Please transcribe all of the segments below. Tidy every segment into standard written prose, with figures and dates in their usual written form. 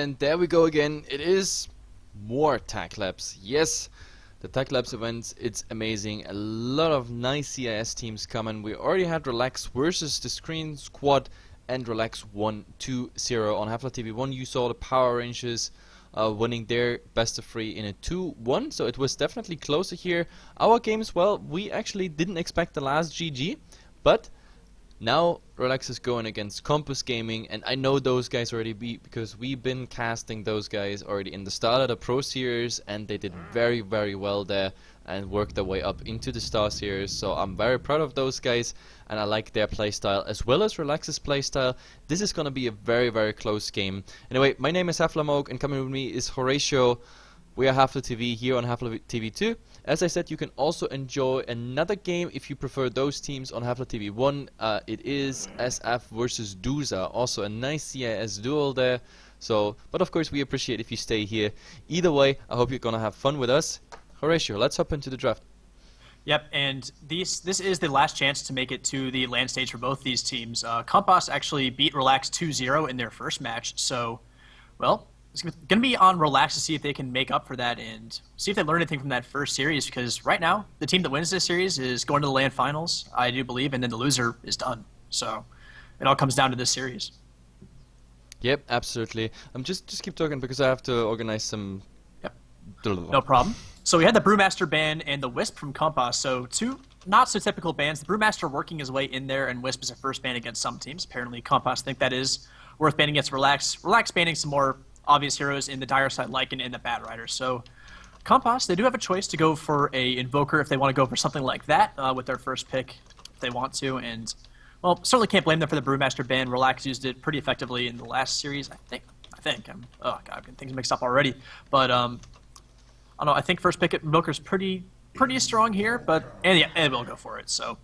And there we go again. It is more Techlabs. Yes, the Techlabs events, it's amazing. A lot of nice CIS teams coming. We already had Relax versus the Screen Squad and Relax 1-2-0 on Heflatv 1. You saw the Power Rangers winning their best of 3 in a 2-1, so it was definitely closer here. Our games, well, we actually didn't expect the last GG, but now Relax is going against Kompas Gaming, and I know those guys already because we've been casting those guys already in the start of the Pro Series, and they did very, very well there and worked their way up into the Star Series. So I'm very proud of those guys, and I like their playstyle as well as Relax's playstyle. This is going to be a very, very close game. Anyway, my name is Heflatv, and coming with me is Horatio. We are Heflatv here on Heflatv 2. As I said, you can also enjoy another game if you prefer those teams on Heflatv 1. It is SF versus Dusa, also a nice CIS duel there. So, but of course we appreciate if you stay here. Either way, I hope you're gonna have fun with us. Horatio, let's hop into the draft. Yep, and this is the last chance to make it to the LAN stage for both these teams. Kompas actually beat Relax 2-0 in their first match, so, well, it's going to be on Relax to see if they can make up for that and see if they learn anything from that first series, because right now, the team that wins this series is going to the LAN finals, I do believe, and then the loser is done. So it all comes down to this series. Yep, absolutely. Just keep talking because I have to organize some... Yep, no problem. So we had the Brewmaster ban and the Wisp from Kompas, so two not-so-typical bans. The Brewmaster working his way in there, and Wisp is a first ban against some teams. Apparently, Kompas think that is worth banning against Relax. Relax banning some more obvious heroes in the Dire Side Lycan and the Bad Rider. So Kompas, they do have a choice to go for a Invoker if they want to go for something like that with their first pick if they want to. And, well, certainly can't blame them for the Brewmaster ban. Relax used it pretty effectively in the last series, I think. Oh, God, I'm getting things mixed up already. But, I don't know, I think first pick at Invoker's pretty strong here, but, and yeah, and we'll go for it. So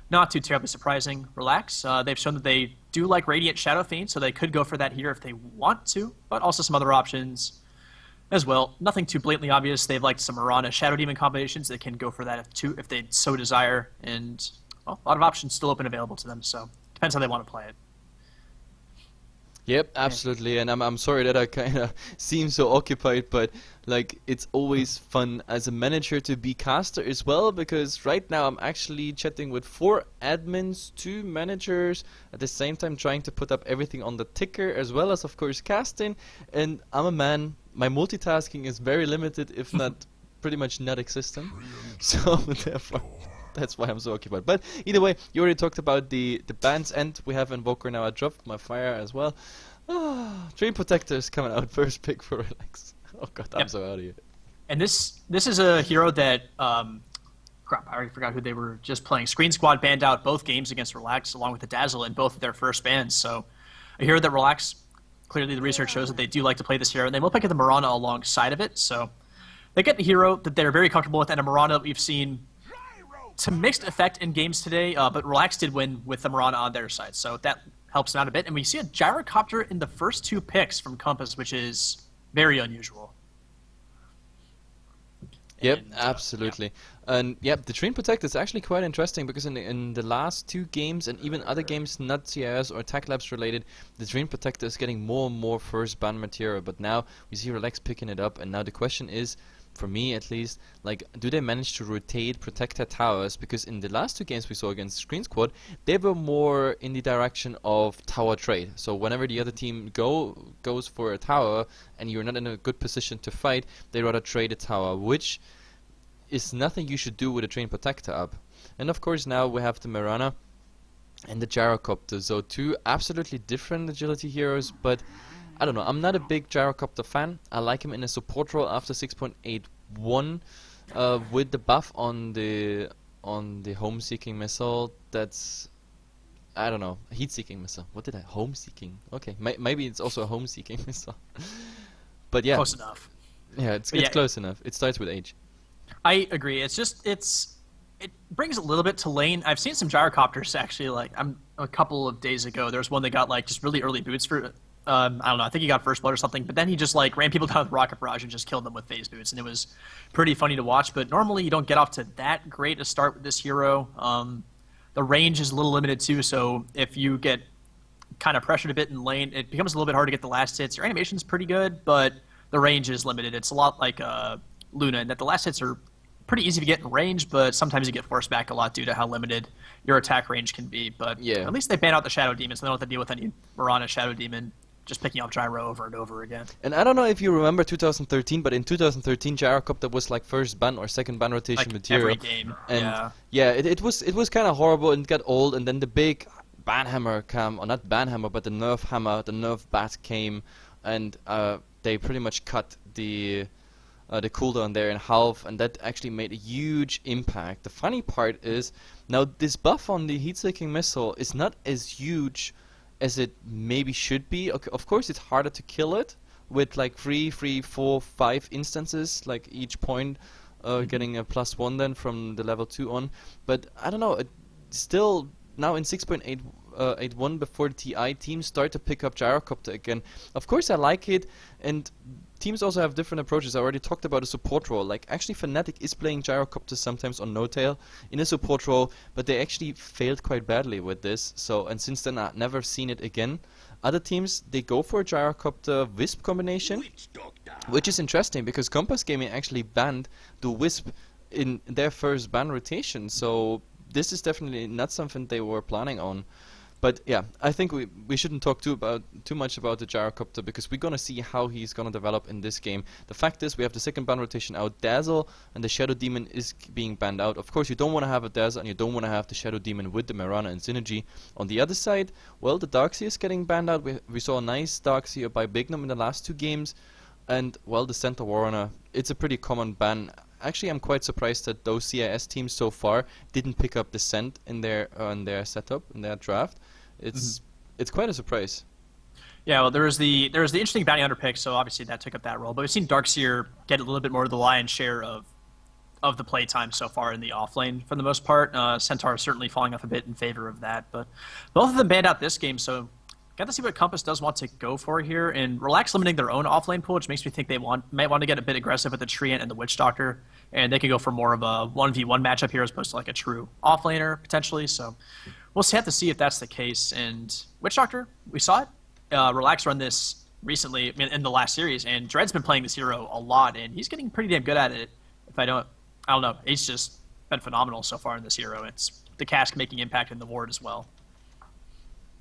not too terribly surprising. Relax. They've shown that they do like Radiant Shadow Fiend, so they could go for that here if they want to, but also some other options as well. Nothing too blatantly obvious. They've liked some Mirana Shadow Demon combinations. They can go for that if they so desire, and well, a lot of options still open available to them, so depends how they want to play it. Yep, absolutely, and I'm sorry that I kind of seem so occupied, but like it's always fun as a manager to be caster as well, because right now I'm actually chatting with 4 admins, 2 managers, at the same time trying to put up everything on the ticker as well as of course casting, and I'm a man, my multitasking is very limited, if not pretty much not existent, so therefore that's why I'm so occupied. But either way, you already talked about the bans, and we have Invoker now. I dropped my fire as well. Dream Protector is coming out first pick for Relax. Oh god, I'm so out of here. And this is a hero that crap, I already forgot who they were just playing. Screen Squad banned out both games against Relax along with the Dazzle in both of their first bans. So a hero that Relax, clearly the research shows that they do like to play this hero, and they will pick the Mirana alongside of it. So they get the hero that they're very comfortable with, and a Mirana that we've seen to mixed effect in games today, but Relax did win with the Mirana on their side, so that helps them out a bit. And we see a Gyrocopter in the first 2 picks from Kompas, which is very unusual. Yep, and, absolutely. Yeah. And yep, the Dream Protector is actually quite interesting because in the last 2 games and even other games not CIS or Techlabs related, the Dream Protector is getting more and more first ban material. But now we see Relax picking it up, and now the question is, for me at least, like, do they manage to rotate Protector towers? Because in the last 2 games we saw against Screen Squad, they were more in the direction of tower trade. So whenever the other team goes for a tower and you're not in a good position to fight, they rather trade a tower, which is nothing you should do with a Dream Protector up. And of course now we have the Mirana and the Gyrocopter, so 2 absolutely different agility heroes, but I don't know, I'm not a big Gyrocopter fan. I like him in a support role after 6.81 with the buff on the home-seeking missile. That's, I don't know, heat-seeking missile. What did I? Home-seeking. Okay, maybe it's also a home-seeking missile. But yeah, close enough. Yeah, it's close enough. It starts with H. I agree. It's just it brings a little bit to lane. I've seen some Gyrocopters actually. Like a couple of days ago, there was one that got like just really early boots for. I don't know, I think he got first blood or something, but then he just like ran people down with rocket barrage and just killed them with phase boots, and it was pretty funny to watch. But normally you don't get off to that great a start with this hero. The range is a little limited too, so if you get kind of pressured a bit in lane, it becomes a little bit hard to get the last hits. Your animation's pretty good, but the range is limited. It's a lot like Luna, in that the last hits are pretty easy to get in range, but sometimes you get forced back a lot due to how limited your attack range can be. But at least they ban out the Shadow Demon, so they don't have to deal with any Mirana Shadow Demon just picking up Gyro over and over again. And I don't know if you remember 2013, but in 2013, Gyrocopter was like first ban or second ban rotation Like material. every game. And it was kind of horrible and got old, and then the big ban hammer came, or not ban hammer, but the nerf hammer, the nerf bat came, and they pretty much cut the cooldown there in half, and that actually made a huge impact. The funny part is, now this buff on the heat-seeking missile is not as huge as it maybe should be. Okay, of course, it's harder to kill it with like 3, 4, 5 instances, like each point getting a +1 then from the level 2 on. But I don't know, it still now in 6.81 before the TI, teams start to pick up Gyrocopter again. Of course, I like it, and teams also have different approaches. I already talked about a support role. Like, actually, Fnatic is playing Gyrocopter sometimes on no-tail in a support role, but they actually failed quite badly with this. So, and since then, I've never seen it again. Other teams, they go for a Gyrocopter Wisp combination, which is interesting because Kompas Gaming actually banned the Wisp in their first ban rotation. So, this is definitely not something they were planning on. But yeah, I think we shouldn't talk too much about the Gyrocopter because we're gonna see how he's gonna develop in this game. The fact is, we have the second ban rotation out. Dazzle and the Shadow Demon is being banned out. Of course, you don't want to have a Dazzle and you don't want to have the Shadow Demon with the Mirana and Synergy. On the other side, well, the Darkseer is getting banned out. We saw a nice Darkseer by Bignum in the last 2 games, and well, the Centaur Warrunner, it's a pretty common ban. Actually, I'm quite surprised that those CIS teams so far didn't pick up Descent in their setup, in their draft. It's quite a surprise. Yeah, well, there was the interesting bounty hunter pick, so obviously that took up that role. But we've seen Darkseer get a little bit more of the lion's share of the playtime so far in the offlane for the most part. Centaur is certainly falling off a bit in favor of that, but both of them banned out this game, so got to see what Kompas does want to go for here, and Relax limiting their own offlane pool, which makes me think they might want to get a bit aggressive with the Treant and the Witch Doctor, and they could go for more of a 1v1 matchup here as opposed to like a true offlaner potentially. So we'll have to see if that's the case. And Witch Doctor, we saw it. Relax run this recently in the last series, and Dread's been playing this hero a lot, and he's getting pretty damn good at it. I don't know. He's just been phenomenal so far in this hero. It's the cask making impact in the ward as well.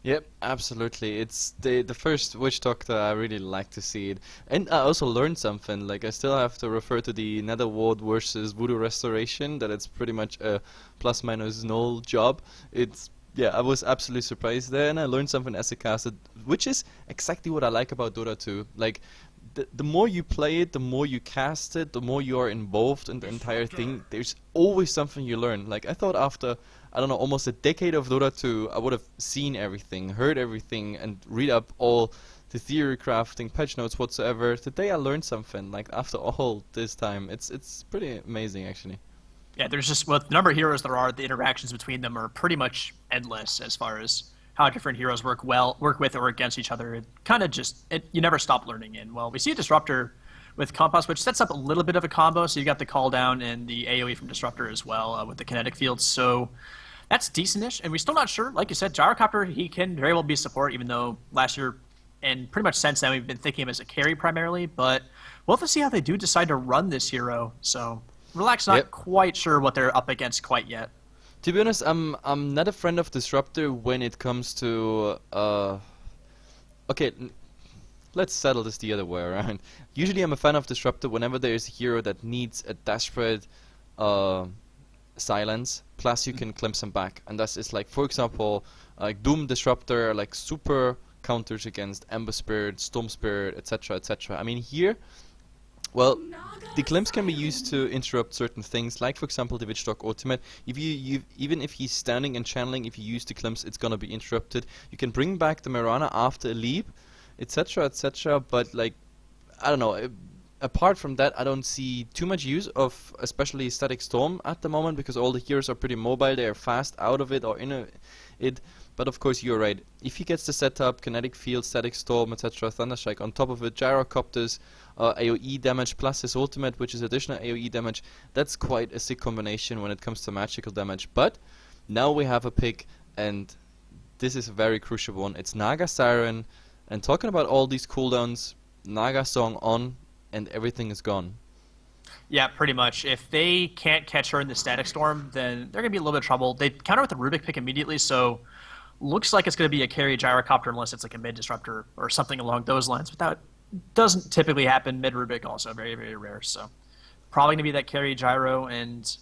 Yep, absolutely. It's the first Witch Doctor. I really like to see it, and I also learned something. Like, I still have to refer to the Nether Ward versus Voodoo Restoration. That it's pretty much a ±0 job. I was absolutely surprised there, and I learned something as a caster, which is exactly what I like about Dota 2. Like, the more you play it, the more you cast it, the more you are involved in the entire thing. There's always something you learn. Like, I thought after, I don't know, almost a decade of Dota 2, I would have seen everything, heard everything, and read up all the theory crafting, patch notes whatsoever. Today I learned something, like, after all this time. It's pretty amazing, actually. Yeah, there's just, with the number of heroes there are, the interactions between them are pretty much endless as far as how different heroes work with or against each other. It kind of you never stop learning in. Well, we see a Disruptor with Kompas, which sets up a little bit of a combo, so you got the call down and the AoE from Disruptor as well with the kinetic field, so that's decent-ish, and we're still not sure. Like you said, Gyrocopter, he can very well be support, even though last year and pretty much since then we've been thinking of him as a carry primarily, but we'll have to see how they do decide to run this hero, so Relax not quite sure what they're up against quite yet. To be honest, I'm not a friend of Disruptor when it comes to okay, let's settle this the other way around. Usually I'm a fan of Disruptor whenever there's a hero that needs a desperate silence, plus you can glimpse him back, and that's it's like, for example, like Doom Disruptor, like super counters against Ember Spirit, Storm Spirit, etc., etc. I mean, here, well, the glimpse can be used to interrupt certain things, like for example the Witch Dog ultimate. If even if he's standing and channeling, if you use the glimpse, it's gonna be interrupted. You can bring back the Mirana after a leap, etc., etc. But like, I don't know. Apart from that, I don't see too much use of especially Static Storm at the moment, because all the heroes are pretty mobile. They are fast out of it or in it. But of course, you're right. If he gets the setup, Kinetic Field, Static Storm, etc., Thunderstrike, on top of it, Gyrocopter's AoE damage plus his ultimate, which is additional AoE damage, that's quite a sick combination when it comes to magical damage. But now we have a pick, and this is a very crucial one. It's Naga Siren, and talking about all these cooldowns, Naga Song on, and everything is gone. Yeah, pretty much. If they can't catch her in the Static Storm, then they're going to be a little bit of trouble. They counter with the Rubik pick immediately, so looks like it's going to be a carry Gyrocopter unless it's like a mid-disruptor or something along those lines. But that doesn't typically happen. Mid-Rubik also very, very rare. So probably going to be that carry Gyro, and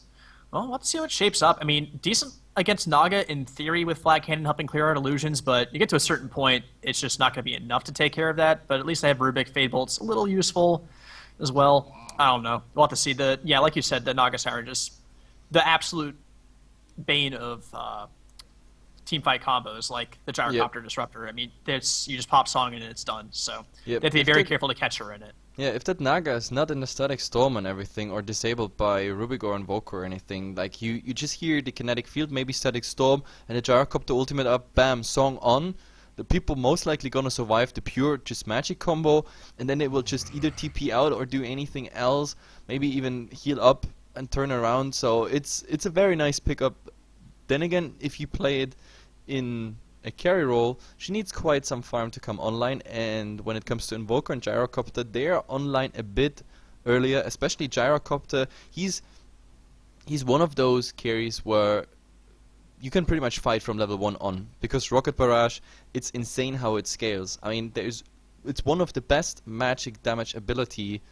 well, let's see how it shapes up. I mean, decent against Naga in theory with Flag Cannon helping clear out illusions, but you get to a certain point, it's just not going to be enough to take care of that. But at least I have Rubik. Fade Bolt's a little useful as well. I don't know. We'll have to see. Like you said, the Naga Siren just the absolute bane of teamfight combos, like the Gyrocopter Disruptor. I mean, you just pop Song and it's done. So they have to be very careful to catch her in it. Yeah, if that Naga is not in the Static Storm and everything, or disabled by Rubik or Invoker or anything, like you just hear the kinetic field, maybe Static Storm, and the Gyrocopter ultimate up, bam, Song on. The people most likely gonna survive the pure just magic combo, and then they will just either TP out or do anything else, maybe even heal up and turn around. So it's a very nice pickup. Then again, if you play it in a carry role, she needs quite some farm to come online, and when it comes to Invoker and Gyrocopter, they are online a bit earlier, especially Gyrocopter. He's one of those carries where you can pretty much fight from level 1 on, because Rocket Barrage, it's insane how it scales. I mean, it's one of the best magic damage ability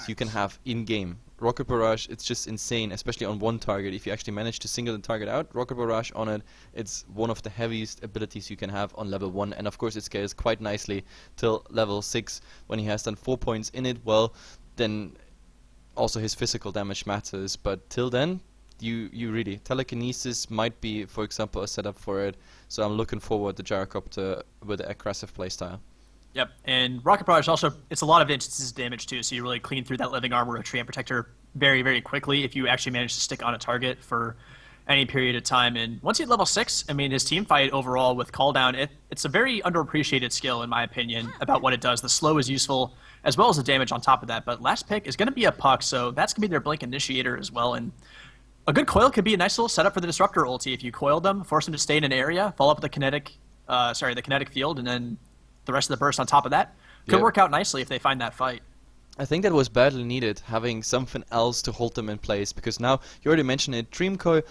you can have in game. Rocket Barrage, it's just insane, especially on one target. If you actually manage to single the target out, Rocket Barrage on it, it's one of the heaviest abilities you can have on level 1, and of course it scales quite nicely till level 6. When he has done 4 points in it, well, then also his physical damage matters, but till then, you really, telekinesis might be, for example, a setup for it. So I'm looking forward to Gyrocopter with the aggressive playstyle. Yep, and Rocket Barrage also, it's a lot of instances of damage too, so you really clean through that living armor of Treant Protector very, very quickly if you actually manage to stick on a target for any period of time. And once you hit level 6, I mean, his team fight overall with Call Down, it's a very underappreciated skill, in my opinion, about what it does. The slow is useful, as well as the damage on top of that. But last pick is going to be a Puck, so that's going to be their Blink Initiator as well. And a good coil could be a nice little setup for the Disruptor ulti. If you coil them, force them to stay in an area, follow up with the kinetic field, and then the rest of the burst on top of that. Could work out nicely if they find that fight. I think that was badly needed, having something else to hold them in place, because now, you already mentioned it, Dream Coil,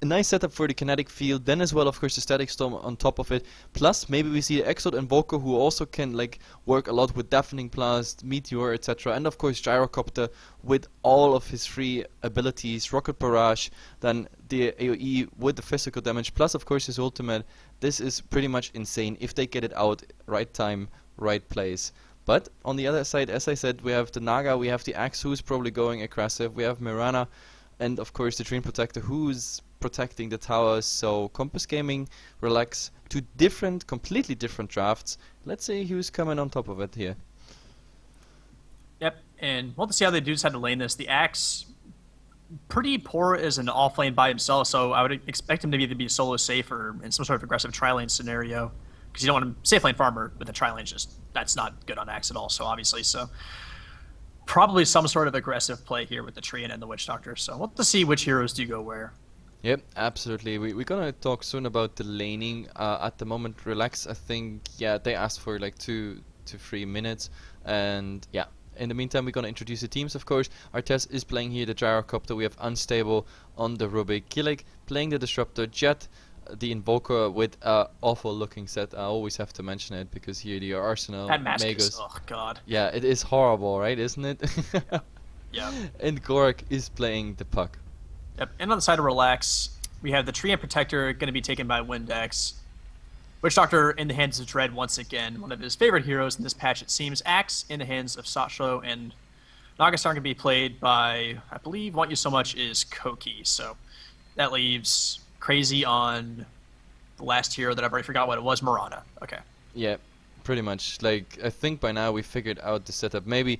a nice setup for the kinetic field, then as well, of course, the Static Storm on top of it, plus maybe we see Exot Invoker, who also can like work a lot with Deafening Blast, Meteor, etc., and of course Gyrocopter with all of his free abilities, Rocket Barrage, then the AoE with the physical damage, plus of course his ultimate. This is pretty much insane if they get it out right time, right place. But on the other side, as I said, we have the Naga, we have the Axe, who's probably going aggressive, we have Mirana, and of course the Dream Protector, who's protecting the towers. So Kompas Gaming, Relax, two completely different drafts. Let's see who's coming on top of it here. Yep, and we'll have to see how they do decide to lane this. The Axe, pretty poor as an off-lane by himself, so I would expect him to either be solo safe or in some sort of aggressive tri-lane scenario, because you don't want a safe lane farmer with a tri-lane, that's not good on Axe at all, so obviously. So probably some sort of aggressive play here with the Treant and the Witch Doctor, so we'll have to see which heroes do go where. Yep, absolutely. We're gonna talk soon about the laning. At the moment, Relax, I think, they asked for like 2 to 3 minutes, and yeah. In the meantime, we're gonna introduce the teams, of course. Artes is playing here the Gyrocopter. We have Unstable on the Rubik. Killik playing the Disruptor. Jet, the Invoker with an awful looking set. I always have to mention it because here the Arsenal, that mask Magus. Is, oh god. Yeah, it is horrible, right? Isn't it? Yeah. And Gork is playing the Puck. Yep. And on the side of Relax, we have the Treant Protector going to be taken by Windex. Witch Doctor in the hands of Dread once again, one of his favorite heroes in this patch, it seems. Axe in the hands of Sasho, and Nagastar going to be played by, I believe, Want You So Much is Koki. So that leaves Crazy on the last hero that I've already forgot what it was, Mirana. Okay. Yeah, pretty much. Like, I think by now we figured out the setup. Maybe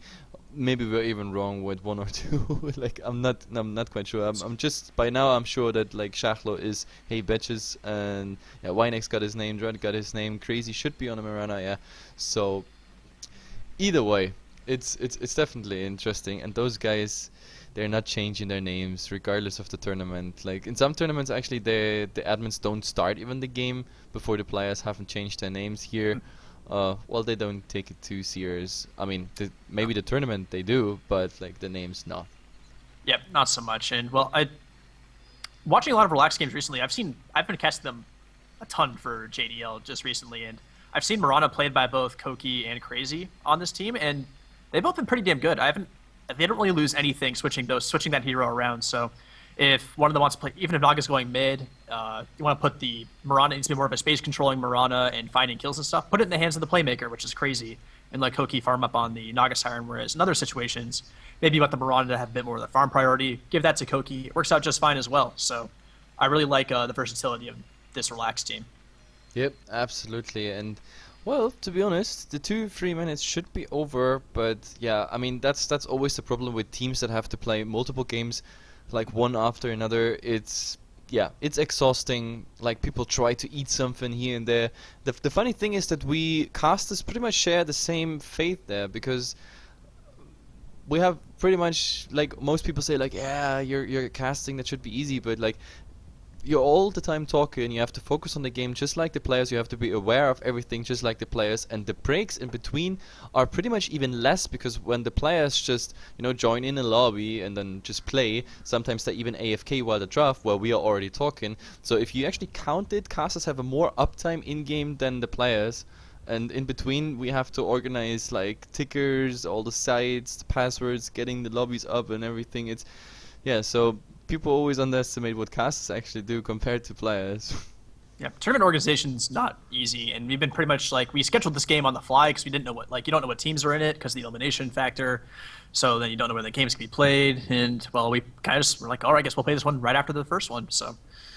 we're even wrong with 1 or 2. Like, I'm not quite sure. I'm just, by now I'm sure that like Shachlo is hey bitches, and yeah, Winex got his name, Dread got his name, Crazy should be on a Mirana, yeah. So either way, it's definitely interesting, and those guys, they're not changing their names regardless of the tournament. Like in some tournaments, actually, the admins don't start even the game before the players haven't changed their names. Here, well, they don't take it too serious. I mean, maybe the tournament they do, but like the names not. Yep, not so much. And well, watching a lot of Relax games recently, I've been casting them a ton for JDL just recently, and I've seen Mirana played by both Koki and Crazy on this team, and they've both been pretty damn good. They don't really lose anything switching that hero around. So if one of them wants to play, even if Naga's going mid, you want to put the Mirana needs to be more of a space controlling Mirana and finding kills and stuff. Put it in the hands of the playmaker, which is Crazy, and let Koki farm up on the Naga Siren. Whereas in other situations, maybe you want the Mirana to have a bit more of the farm priority. Give that to Koki. It works out just fine as well. So I really like the versatility of this Relax team. Yep, absolutely. And well, to be honest, the 2-3 minutes should be over, but yeah, I mean that's always the problem with teams that have to play multiple games like one after another. It's exhausting. Like people try to eat something here and there. The funny thing is that we casters pretty much share the same fate there, because we have pretty much, like, most people say like, yeah, you're casting, that should be easy, but like you're all the time talking, you have to focus on the game just like the players, you have to be aware of everything just like the players, and the breaks in between are pretty much even less, because when the players just, join in a lobby and then just play, sometimes they even AFK while they draft, where we are already talking. So if you actually count it, casters have a more uptime in-game than the players, and in between we have to organize like tickers, all the sites, the passwords, getting the lobbies up and everything. So people always underestimate what casters actually do compared to players. Yeah, tournament organization's not easy, and we've been pretty much like, we scheduled this game on the fly because we didn't know you don't know what teams are in it because of the elimination factor. So then you don't know where the games can be played, and well, we kind of just were like, all right, I guess we'll play this one right after the first one. So.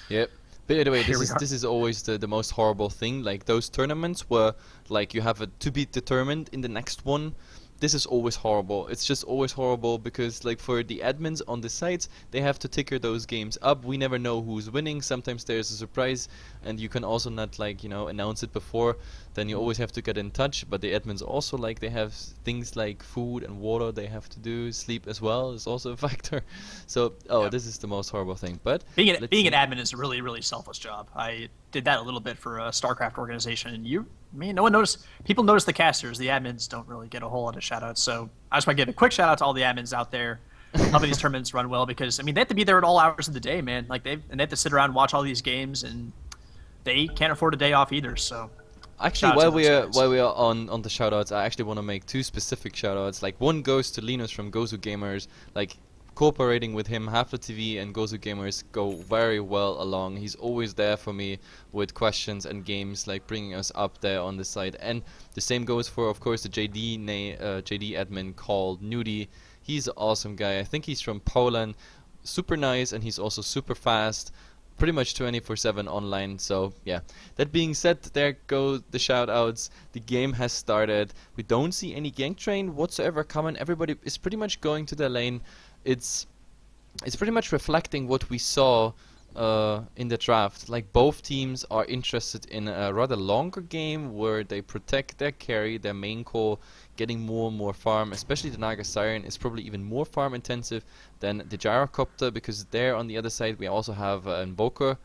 Yep. By the way, this is always the most horrible thing. Like those tournaments where like you have a to be determined in the next one. This is always horrible. It's just always horrible because, like, for the admins on the sites, they have to ticker those games up. We never know who's winning. Sometimes there's a surprise, and you can also not, like, announce it before. Then you always have to get in touch. But the admins also, like, they have things like food and water they have to do. Sleep as well is also a factor. So, this is the most horrible thing. But being an admin is a really, really selfless job. I did that a little bit for a StarCraft organization, and no one noticed. People notice the casters. The admins don't really get a whole lot of shout-outs. So I just want to give a quick shout-out to all the admins out there helping these tournaments run well, because, I mean, they have to be there at all hours of the day, man. Like, they have to sit around and watch all these games, and they can't afford a day off either, so... Actually, while we are on the shout-outs, I actually want to make two specific shout-outs. Like, one goes to Linus from Gozu Gamers. Like, cooperating with him, Heflatv and Gozu Gamers go very well along. He's always there for me with questions and games, like bringing us up there on the site. And the same goes for, of course, the JD admin called Nudie. He's an awesome guy. I think he's from Poland. Super nice, and he's also super fast. Pretty much 24/7 online. So yeah, that being said, there go the shout outs. The game has started. We don't see any gank train whatsoever coming. Everybody is pretty much going to their lane. It's pretty much reflecting what we saw in the draft. Like, both teams are interested in a rather longer game where they protect their carry, their main core, getting more and more farm. Especially the Naga Siren is probably even more farm intensive than the Gyrocopter, because there on the other side we also have an Invoker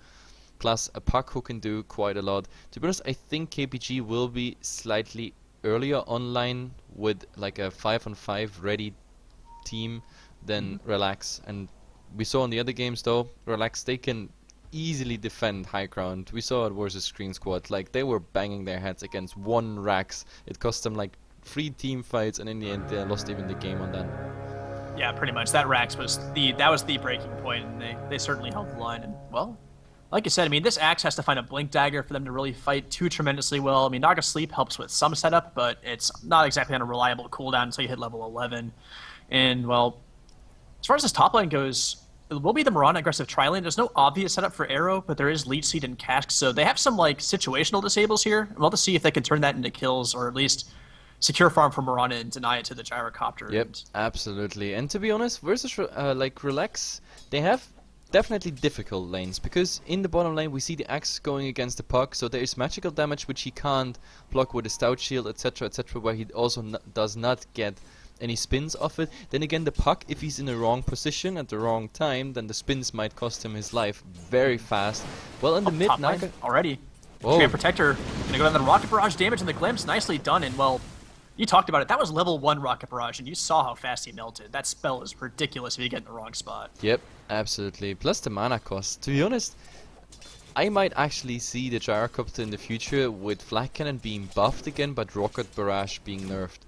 plus a Puck who can do quite a lot. To be honest, I think KPG will be slightly earlier online with like a 5-on-5 ready team than Relax. And we saw in the other games though, Relax, they can easily defend high ground. We saw it versus Screen Squad. Like, they were banging their heads against one Rax. It cost them like 3 team fights, and in the end they lost even the game on that. Yeah, pretty much. That Rax was the breaking point, and they certainly held the line. And well, like you said, I mean, this Axe has to find a Blink Dagger for them to really fight too tremendously well. I mean, Naga Sleep helps with some setup, but it's not exactly on a reliable cooldown until you hit level 11. And well, as far as this top lane goes, it will be the Mirana aggressive tri-lane. There's no obvious setup for Arrow, but there is Leech Seed and Cask, so they have some like situational disables here. We'll have to see if they can turn that into kills, or at least secure farm for Mirana and deny it to the Gyrocopter. Yep, absolutely. And to be honest, versus like Relax, they have definitely difficult lanes, because in the bottom lane we see the Axe going against the Puck, so there is magical damage which he can't block with a Stout Shield, etc., etc., where he also does not get any spins off it. Then again, the puck, if he's in the wrong position at the wrong time, then the spins might cost him his life very fast. Well, in the mid, Naga already. Whoa. Command Protector gonna go down the rocket barrage damage in the glimpse. Nicely done, and well, you talked about it. That was level 1 rocket barrage, and you saw how fast he melted. That spell is ridiculous if you get in the wrong spot. Yep, absolutely. Plus the mana cost. To be honest, I might actually see the Gyrocopter in the future with Flak Cannon being buffed again, but Rocket Barrage being nerfed.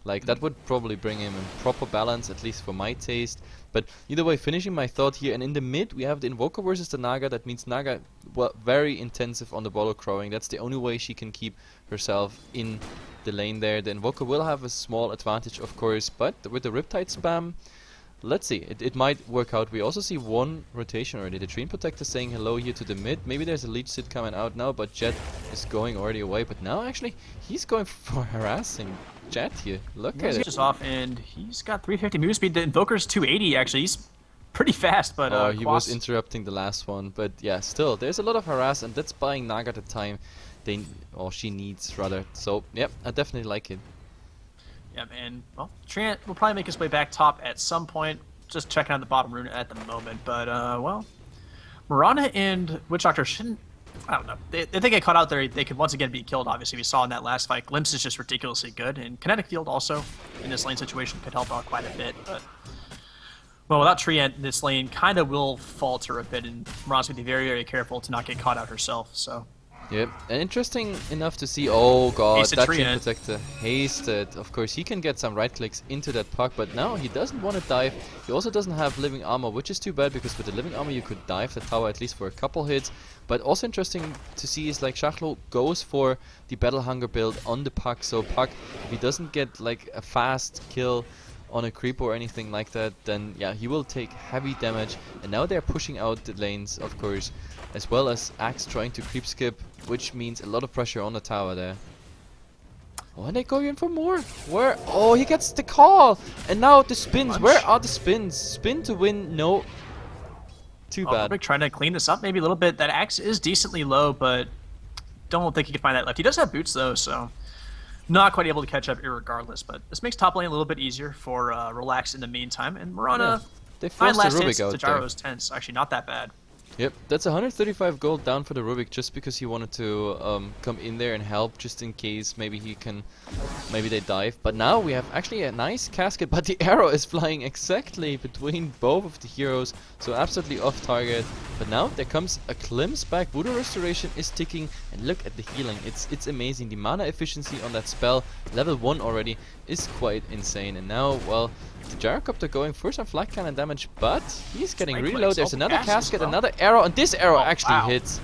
Like, that would probably bring him in proper balance, at least for my taste. But either way, finishing my thought here, and in the mid we have the Invoker versus the Naga. That means Naga, well, very intensive on the bottle crowing. That's the only way she can keep herself in the lane there. The Invoker will have a small advantage, of course, but with the Riptide spam, let's see, it might work out. We also see one rotation already. The Treant Protector saying hello here to the mid. Maybe there's a Leech Seed coming out now, but Jet is going already away. But now actually, he's going for harassing Jet here. Look at it. Just off, and he's got 350 move speed. The Invoker's 280 actually. He's pretty fast, but oh, he was interrupting the last one. But yeah, still, there's a lot of harass, and that's buying Naga the time she needs rather. So yep, I definitely like it. Yep, and well, Treant will probably make his way back top at some point. Just checking out the bottom rune at the moment, but well, Mirana and Witch Doctor shouldn't. I don't know. If they get caught out there, they could once again be killed. Obviously, we saw in that last fight. Glimpse is just ridiculously good, and Kinetic Field also in this lane situation could help out quite a bit. But well, without Treant, this lane kind of will falter a bit, and Mirana's going to be very, very careful to not get caught out herself. So. Yep, and interesting enough to see, oh god, Hasted that Treant. Treant Protector hasted. Of course, he can get some right clicks into that puck, but now he doesn't want to dive. He also doesn't have living armor, which is too bad, because with the living armor you could dive the tower at least for a couple hits. But also interesting to see is like Schachlo goes for the Battle Hunger build on the puck, so puck, if he doesn't get like a fast kill on a creep or anything like that, then yeah, he will take heavy damage. And now they're pushing out the lanes, of course, as well as Axe trying to creep skip, which means a lot of pressure on the tower there. Oh, and they go in for more. Where? Oh, he gets the call! And now the spins. Where are the spins? Spin to win? No. Too bad. Rubik trying to clean this up maybe a little bit. That Axe is decently low, but don't think he can find that left. He does have boots though, so not quite able to catch up irregardless. But this makes top lane a little bit easier for Relax in the meantime. And Mirana, they forced the Rubik out to Gyro's tense. Actually, not that bad. Yep, that's 135 gold down for the Rubik just because he wanted to come in there and help just in case maybe they dive. But now we have actually a nice casket, but the arrow is flying exactly between both of the heroes, so absolutely off target. But now there comes a glimpse back. Voodoo Restoration is ticking, and look at the healing. It's amazing. The mana efficiency on that spell, level 1 already, is quite insane. And now, well, the Gyrocopter going for some Flak Cannon damage, but he's getting really low. There's another casket, another arrow, and this arrow actually hits.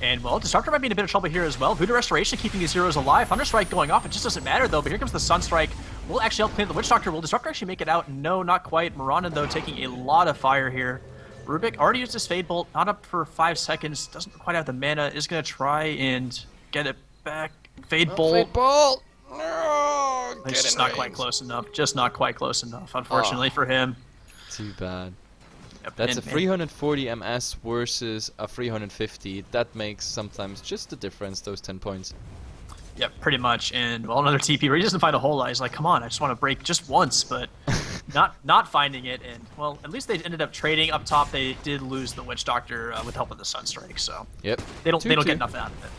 And well, Disruptor might be in a bit of trouble here as well. Voodoo Restoration keeping these heroes alive. Thunderstrike going off, it just doesn't matter though, but here comes the Sunstrike. Will actually help clean the Witch Doctor. Will Disruptor actually make it out? No, not quite. Mirana though taking a lot of fire here. Rubik already used his Fade Bolt, not up for 5 seconds, doesn't quite have the mana, is going to try and get it back. Fade Bolt. Fade Bolt! No, it's just not quite close enough. Just not quite close enough, unfortunately for him. Too bad. Yep, That's a 340 MS versus a 350. That makes sometimes just the difference, those 10 points. Yep, pretty much. And well, another TP where he doesn't find a hole. He's like, come on, I just want to break just once, but not finding it. And well, at least they ended up trading up top. They did lose the Witch Doctor with help of the Sunstrike, so yep, they don't get enough out of it.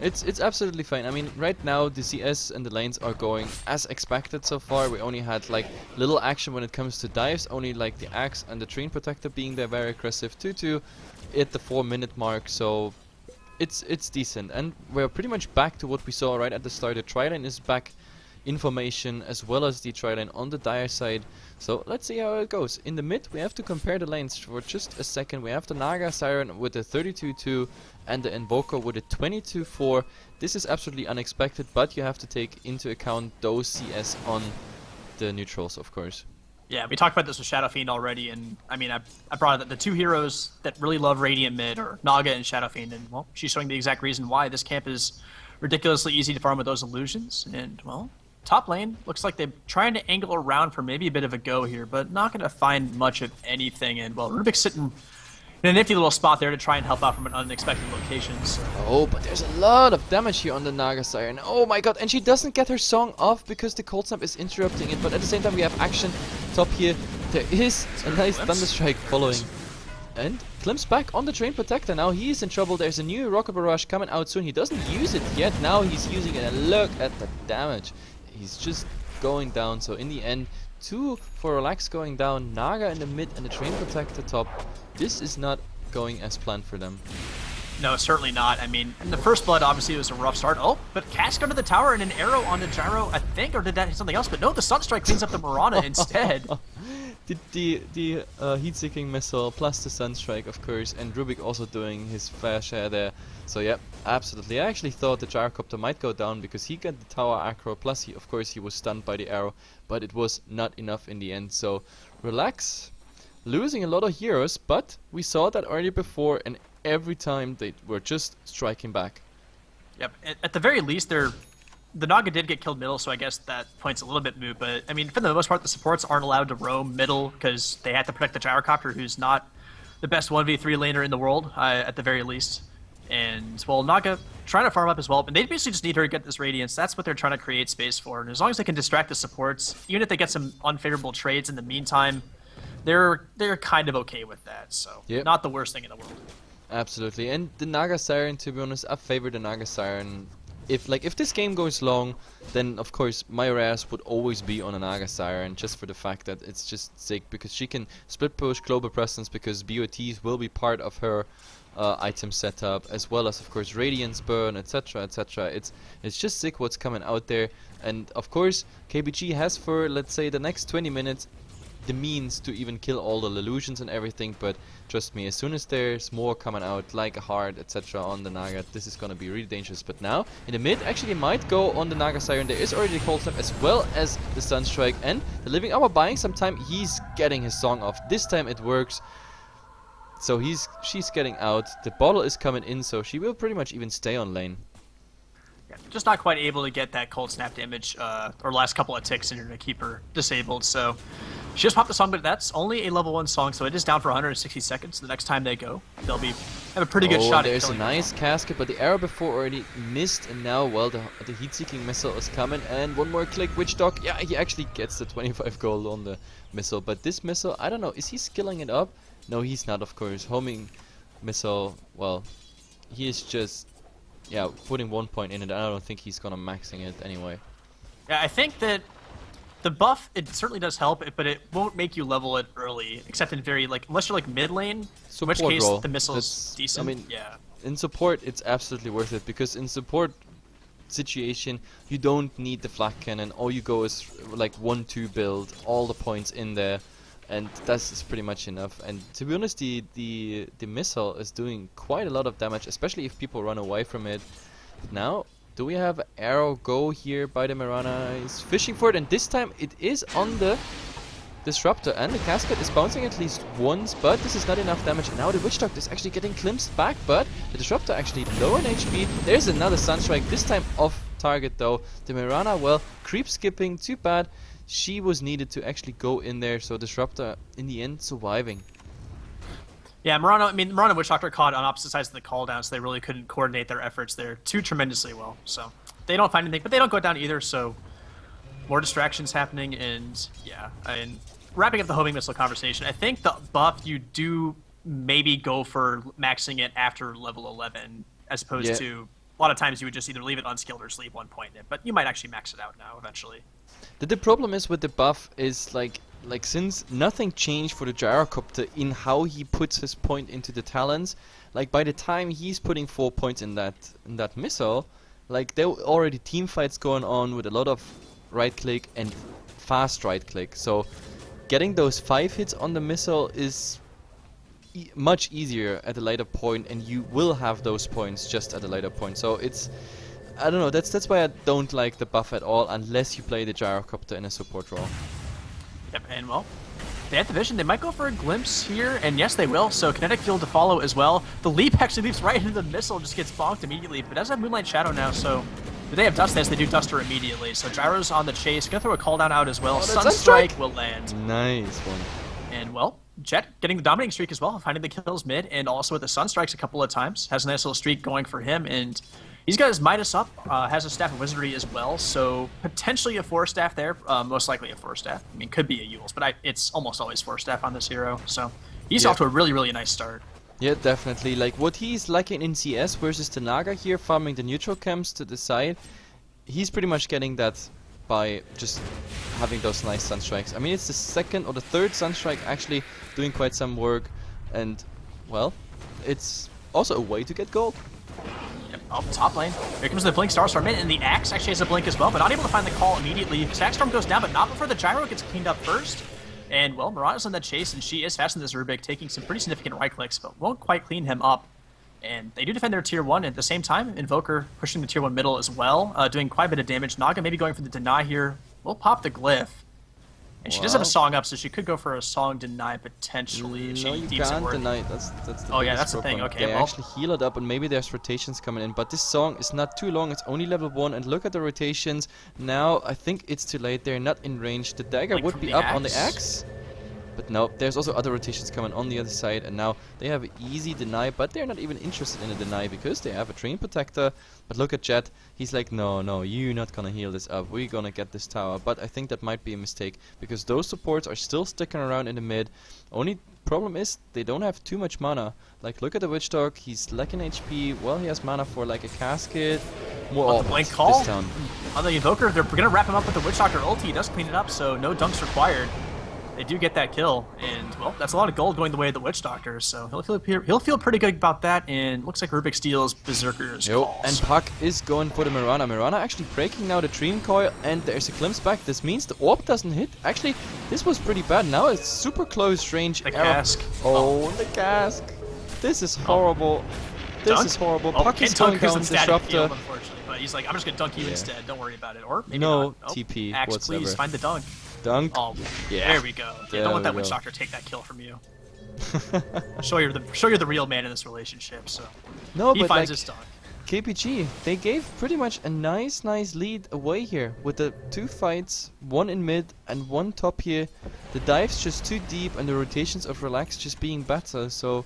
It's absolutely fine. I mean, right now the CS and the lanes are going as expected so far. We only had like little action when it comes to dives, only like the Axe and the Treant Protector being there very aggressive. 2-2 at the 4-minute mark, so it's decent. And we're pretty much back to what we saw right at the start. The tri-lane is back in formation, as well as the tri-lane on the Dire side. So let's see how it goes. In the mid, we have to compare the lanes for just a second. We have the Naga Siren with a 32-2 and the Invoker with a 22-4. This is absolutely unexpected, but you have to take into account those CS on the neutrals, of course. Yeah, we talked about this with Shadow Fiend already, and I mean, I brought up the two heroes that really love Radiant mid are Naga and Shadow Fiend, and well, she's showing the exact reason why this camp is ridiculously easy to farm with those illusions. And well, top lane looks like they're trying to angle around for maybe a bit of a go here, but not going to find much of anything. And well, Rubik's sitting In a nifty little spot there to try and help out from an unexpected location. So. Oh, but there's a lot of damage here on the Naga Siren. Oh my god, and she doesn't get her song off because the Cold Snap is interrupting it. But at the same time, we have action top here. There is a nice Thunderstrike following. And Klim's back on the Train Protector. Now he's in trouble. There's a new Rocket Barrage coming out soon. He doesn't use it yet. Now he's using it. And look at the damage. He's just going down. So in the end, 2 for Relax going down. Naga in the mid and the Train Protector top. This is not going as planned for them. No, certainly not. I mean, in the first blood, obviously, it was a rough start. Oh, but Cask under the tower and an arrow on the gyro, I think, or did that hit something else? But no, the Sunstrike cleans up the Mirana instead. The heat-seeking missile plus the Sunstrike, of course, and Rubik also doing his fair share there. So yeah, absolutely. I actually thought the Gyrocopter might go down because he got the tower aggro, plus he, of course, he was stunned by the arrow, but it was not enough in the end. So Relax losing a lot of heroes, but we saw that already before, and every time they were just striking back. Yep. At the very least, the Naga did get killed middle, so I guess that point's a little bit moot. But I mean, for the most part, the supports aren't allowed to roam middle because they have to protect the Gyrocopter, who's not the best 1v3 laner in the world, at the very least. And well, Naga trying to farm up as well, and they basically just need her to get this Radiance. That's what they're trying to create space for. And as long as they can distract the supports, even if they get some unfavorable trades in the meantime, they're kind of okay with that. So not the worst thing in the world. Absolutely. And the Naga Siren, to be honest, I favor the Naga Siren. If this game goes long, then of course my rares would always be on a Naga Siren, just for the fact that it's just sick, because she can split push global presence, because BOTs will be part of her item setup, as well as of course Radiance Burn, etc, etc. It's just sick what's coming out there. And of course KBG has, for let's say the next 20 minutes, the means to even kill all the illusions and everything, but trust me, as soon as there's more coming out, like a heart, etc, on the Naga, this is gonna be really dangerous. But now, in the mid, actually they might go on the Naga Siren. There is already the Cold Snap as well as the Sunstrike, and the Living Hour buying some time. He's getting his song off. This time it works. So she's getting out. The bottle is coming in, so she will pretty much even stay on lane. Yeah, just not quite able to get that Cold Snap damage, or last couple of ticks in order to keep her disabled, so she just popped the song, but that's only a level 1 song, so it is down for 160 seconds. The next time they go, they'll have a pretty good shot at there's killing a nice casket, but the arrow before already missed, and now, well, the heat-seeking missile is coming, and one more click, Witch Dog. Yeah, he actually gets the 25 gold on the missile, but this missile, I don't know, is he skilling it up? No, he's not, of course. Homing missile, well, he is just, yeah, putting 1 point in it. I don't think he's gonna maxing it anyway. Yeah, I think that the buff, it certainly does help, but it won't make you level it early, except in very, unless you're mid lane, in which case the missile's decent. I mean, yeah. In support, it's absolutely worth it, because in support situation, you don't need the flak cannon. All you go is 1-2 build, all the points in there, and that's pretty much enough. And to be honest, the missile is doing quite a lot of damage, especially if people run away from it. Now, do we have arrow go here by the Mirana? He's fishing for it, and this time it is on the Disruptor, and the casket is bouncing at least once, but this is not enough damage. And now the Witch Doctor is actually getting glimpsed back, but the Disruptor actually low in HP. There's another Sunstrike, this time off target though. The Mirana, well, creep skipping, too bad. She was needed to actually go in there, so Disruptor in the end surviving. Yeah, Mirana and Witch Doctor caught on opposite sides of the call down, so they really couldn't coordinate their efforts there too tremendously well. So they don't find anything, but they don't go down either, so more distractions happening. And yeah, and wrapping up the homing missile conversation, I think the buff, you do maybe go for maxing it after level 11, as opposed to a lot of times you would just either leave it unskilled or sleep 1 point in it, but you might actually max it out now eventually. The problem is with the buff is like since nothing changed for the Gyrocopter in how he puts his point into the talents, by the time he's putting 4 points in that missile, there were already team fights going on with a lot of right click and fast right click. So getting those 5 hits on the missile is much easier at a later point, and you will have those points just at a later point. So it's, I don't know, that's why I don't like the buff at all, unless you play the Gyrocopter in a support role. Yep, and well, they have the vision. They might go for a glimpse here, and yes, they will. So kinetic field to follow as well. The leap actually leaps right into the missile, just gets bonked immediately, but does have Moonlight Shadow now, so if they have Dust Dance, they do Dust her immediately. So Gyro's on the chase, gonna throw a call down out as well. Sunstrike will land. Nice one. And well, Jet getting the dominating streak as well, finding the kills mid, and also with the Sun Strikes a couple of times. Has a nice little streak going for him, and he's got his Midas up, has a Staff of Wizardry as well, so potentially a 4-staff there, most likely a 4-staff. I mean, could be a Yules, but it's almost always 4-staff on this hero, so he's off to a really, really nice start. Yeah, definitely. Like, what he's lacking in CS versus the Naga here, farming the neutral camps to the side, he's pretty much getting that by just having those nice Sunstrikes. I mean, it's the second or the third Sunstrike actually doing quite some work, and, well, it's also a way to get gold. Yep, up top lane. Here comes the Blink Starstorm in, and the Axe actually has a Blink as well, but not able to find the call immediately. Stackstorm goes down, but not before the Gyro gets cleaned up first. And, well, Mirana's on that chase, and she is faster than this Rubik, taking some pretty significant right clicks, but won't quite clean him up. And they do defend their tier 1, and at the same time, Invoker pushing the tier 1 middle as well, doing quite a bit of damage. Naga maybe going for the deny here. We'll pop the Glyph. And she does have a song up, so she could go for a song deny potentially. No, you can't deny. That's the oh yeah, that's problem. the thing. Okay, they well, actually heal it up, and maybe there's rotations coming in. But this song is not too long. It's only level 1, and look at the rotations. Now I think it's too late. They're not in range. The dagger like would be up on the axe. But no, there's also other rotations coming on the other side, and now they have an easy deny, but they're not even interested in a deny because they have a Train Protector. But look at Jet, he's like, no, you're not gonna heal this up, we're gonna get this tower. But I think that might be a mistake, because those supports are still sticking around in the mid. Only problem is, they don't have too much mana. Like, look at the Witch Dog, he's lacking HP, well, he has mana for like a casket. Well, the Blink call this down. On the Invoker, they're gonna wrap him up with the Witch Doctor ulti, he does clean it up, so no dunks required. They do get that kill, and, well, that's a lot of gold going the way of the Witch Doctor, so he'll feel pretty good about that, and looks like Rubik steals Berserker's calls. And Puck is going for the Mirana. Mirana actually breaking now the Dream Coil, and there's a glimpse back. This means the orb doesn't hit. Actually, this was pretty bad. Now it's super close range. The cask. Oh, the cask. This is horrible. This is horrible. Puck is going down Disruptor. Field, unfortunately, but he's like, I'm just gonna dunk you instead. Don't worry about it. Or maybe no not. TP Axe, whatsoever. please find the dunk. Dunk. Oh, yeah. There we go. Yeah, don't let that Witch Doctor take that kill from you. show you're the real man in this relationship. So no, he but finds like, his dunk. KPG, they gave pretty much a nice lead away here with the 2 fights, 1 in mid and 1 top here. The dive's just too deep and the rotations of Relax just being better. So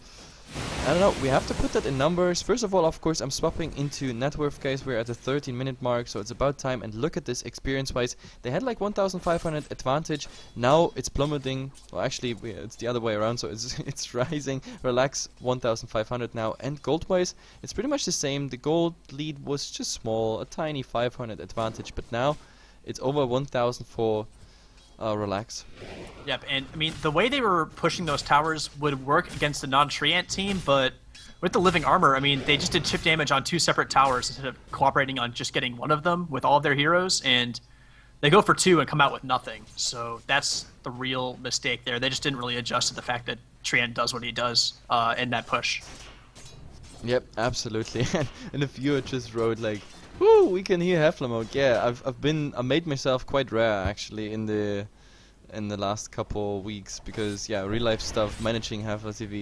I don't know, we have to put that in numbers. First of all, of course, I'm swapping into net worth, guys. We're at the 13-minute mark, so it's about time. And look at this experience-wise. They had like 1,500 advantage. Now it's plummeting. Well, actually, it's the other way around, so it's rising. Relax, 1,500 now. And gold-wise, it's pretty much the same. The gold lead was just small, a tiny 500 advantage. But now it's over 1,000 for Relax. Yep, and I mean, the way they were pushing those towers would work against the non-Treant team, but with the Living Armor, I mean, they just did chip damage on 2 separate towers instead of cooperating on just getting one of them with all of their heroes, and they go for 2 and come out with nothing. So that's the real mistake there. They just didn't really adjust to the fact that Treant does what he does in that push. Yep, absolutely. And the viewer just wrote like, "Woo, we can hear Heflatv mode." Yeah, I made myself quite rare actually in the last couple weeks, because yeah, real life stuff, managing Heflatv,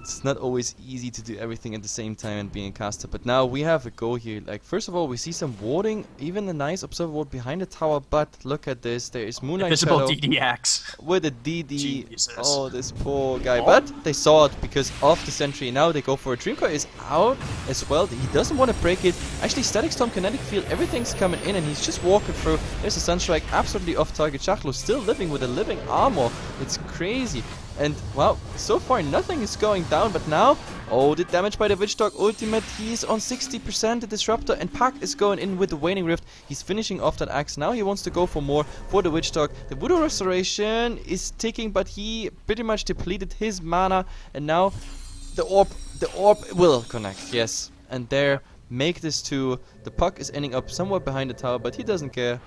it's not always easy to do everything at the same time and being a caster. But now we have a go here. Like, first of all, we see some warding, even a nice observer ward behind the tower. But look at this, there is Moonlight Invisible Shadow DD axe with a DD. Jesus. Oh, this poor guy. But they saw it because of the sentry. Now they go for a Dreamcore is out as well. He doesn't want to break it. Actually, Static Storm, Kinetic Field, everything's coming in, and he's just walking through. There's a Sunstrike, absolutely off target. Shachlo still living with a living armor. It's crazy. And, well, so far nothing is going down, but now, oh, the damage by the Witch Dog ultimate, he's on 60%, the Disruptor, and Pak is going in with the Waning Rift. He's finishing off that axe. Now he wants to go for more for the Witch Dog. The Voodoo Restoration is ticking, but he pretty much depleted his mana, and now the orb will connect, yes. And there, make this 2. The Puck is ending up somewhere behind the tower, but he doesn't care.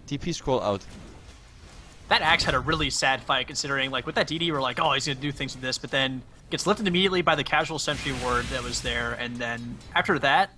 TP scroll out. That axe had a really sad fight, considering, like, with that DD, we're like, oh, he's going to do things with this, but then gets lifted immediately by the casual sentry ward that was there, and then after that,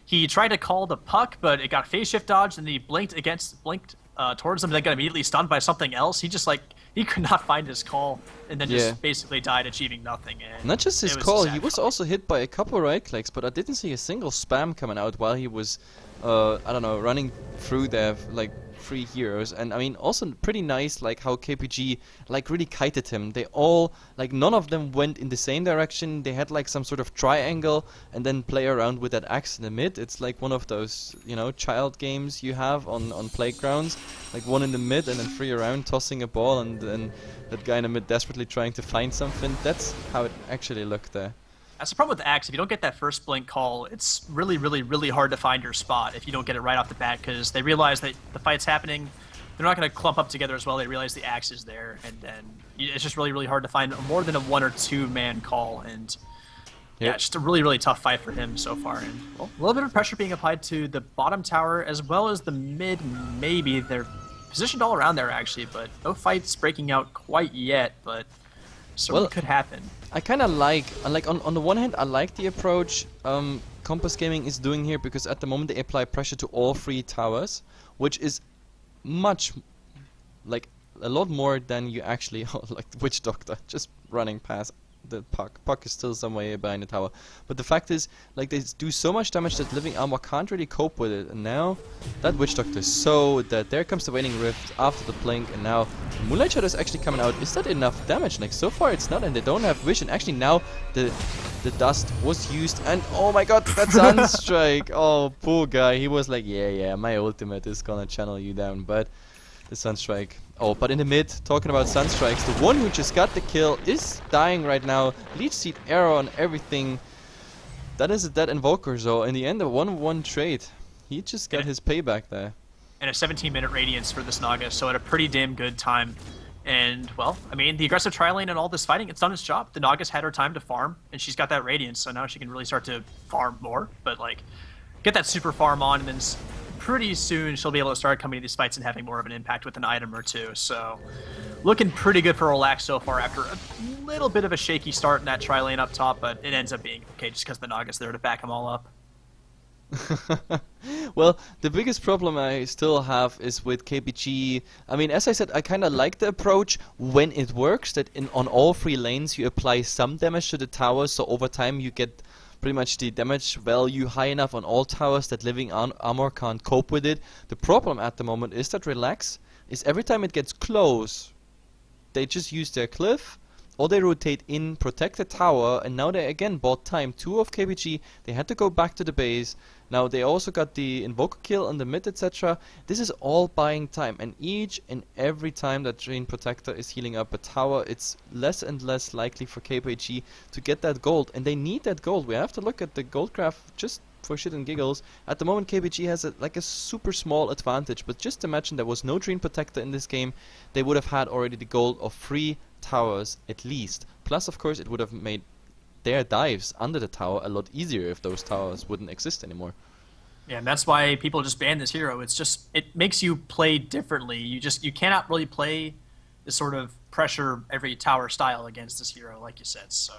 he tried to call the Puck, but it got phase shift dodged, and he blinked towards him, and then got immediately stunned by something else. He just, like, he could not find his call, and then just basically died, achieving nothing. And not just his call, he was also hit by a couple right clicks, but I didn't see a single spam coming out while he was, I don't know, running through there, like, free heroes. And I mean, also pretty nice, like how KPG like really kited him. They all, like none of them went in the same direction. They had like some sort of triangle and then play around with that axe in the mid. It's like one of those, you know, child games you have on playgrounds. Like one in the mid and then 3 around tossing a ball, and then that guy in the mid desperately trying to find something. That's how it actually looked there. That's the problem with the axe. If you don't get that first blink call, it's really, really, really hard to find your spot if you don't get it right off the bat, because they realize that the fight's happening. They're not going to clump up together as well. They realize the axe is there, and then it's just really, really hard to find more than a 1 or 2 man call. And yeah, it's just a really, really tough fight for him so far. And well, a little bit of pressure being applied to the bottom tower as well as the mid. Maybe they're positioned all around there actually, but no fights breaking out quite yet. But certainly could happen. I kind of like on the one hand, I like the approach Kompas Gaming is doing here, because at the moment they apply pressure to all 3 towers, which is much, like, a lot more than you actually, like Witch Doctor, just running past the puck. Puck is still some way behind the tower. But the fact is, like, they do so much damage that Living Armor can't really cope with it. And now, that Witch Doctor is so dead. There comes the Waning Rift after the blink, and now Moonlight Shadow is actually coming out. Is that enough damage? Like, so far it's not, and they don't have vision. Actually, now the dust was used, and oh my god, that Sunstrike! Oh, poor guy. He was like, yeah, my ultimate is gonna channel you down, but the Sunstrike. Oh, but in the mid, talking about Sunstrikes, the one who just got the kill is dying right now. Leech Seed arrow and everything. That is a dead Invoker, so in the end, a 1-1 trade. He just got his payback there. And a 17-minute Radiance for this Naga, so at a pretty damn good time. And, well, I mean, the aggressive tri-lane and all this fighting, it's done its job. The Naga's had her time to farm, and she's got that Radiance, so now she can really start to farm more. But, like, get that super farm on, and then pretty soon she'll be able to start coming to these fights and having more of an impact with an item or two. So, looking pretty good for Relax so far after a little bit of a shaky start in that tri-lane up top, but it ends up being okay just because the Naga's there to back them all up. Well, the biggest problem I still have is with KPG. I mean, as I said, I kind of like the approach when it works, that on all 3 lanes you apply some damage to the towers, so over time you get pretty much the damage value high enough on all towers that Living Armor can't cope with it. The problem at the moment is that Relax is every time it gets close, they just use their cliff, or they rotate in, protect the tower, and now they again bought time. 2 of KPG, they had to go back to the base. Now they also got the Invoker kill on the mid, etc. This is all buying time, and each and every time that Drain Protector is healing up a tower, it's less and less likely for KPG to get that gold, and they need that gold. We have to look at the gold graph just for shit and giggles. At the moment KPG has a super small advantage, but just imagine there was no Drain Protector in this game, they would have had already the gold of 3 towers at least. Plus, of course, it would have made their dives under the tower a lot easier if those towers wouldn't exist anymore. Yeah, and that's why people just ban this hero. It's just, it makes you play differently. You cannot really play this sort of pressure every tower style against this hero, like you said. So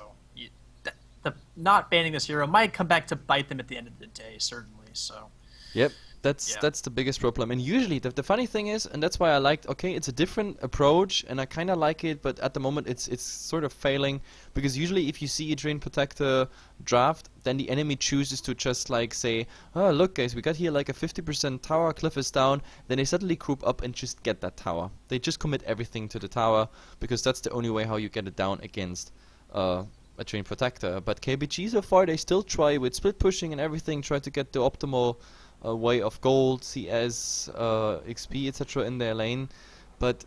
the not banning this hero might come back to bite them at the end of the day, certainly. So. Yep. That's the biggest problem. And usually the funny thing is, and that's why I liked, okay, it's a different approach and I kind of like it, but at the moment it's sort of failing, because usually if you see a Drain Protector draft, then the enemy chooses to just like say, oh look guys, we got here like a 50% tower, cliff is down, then they suddenly group up and just get that tower. They just commit everything to the tower, because that's the only way how you get it down against a Drain Protector. But KBG so far, they still try with split pushing and everything, try to get the optimal way of gold, CS, XP, etc. in their lane. But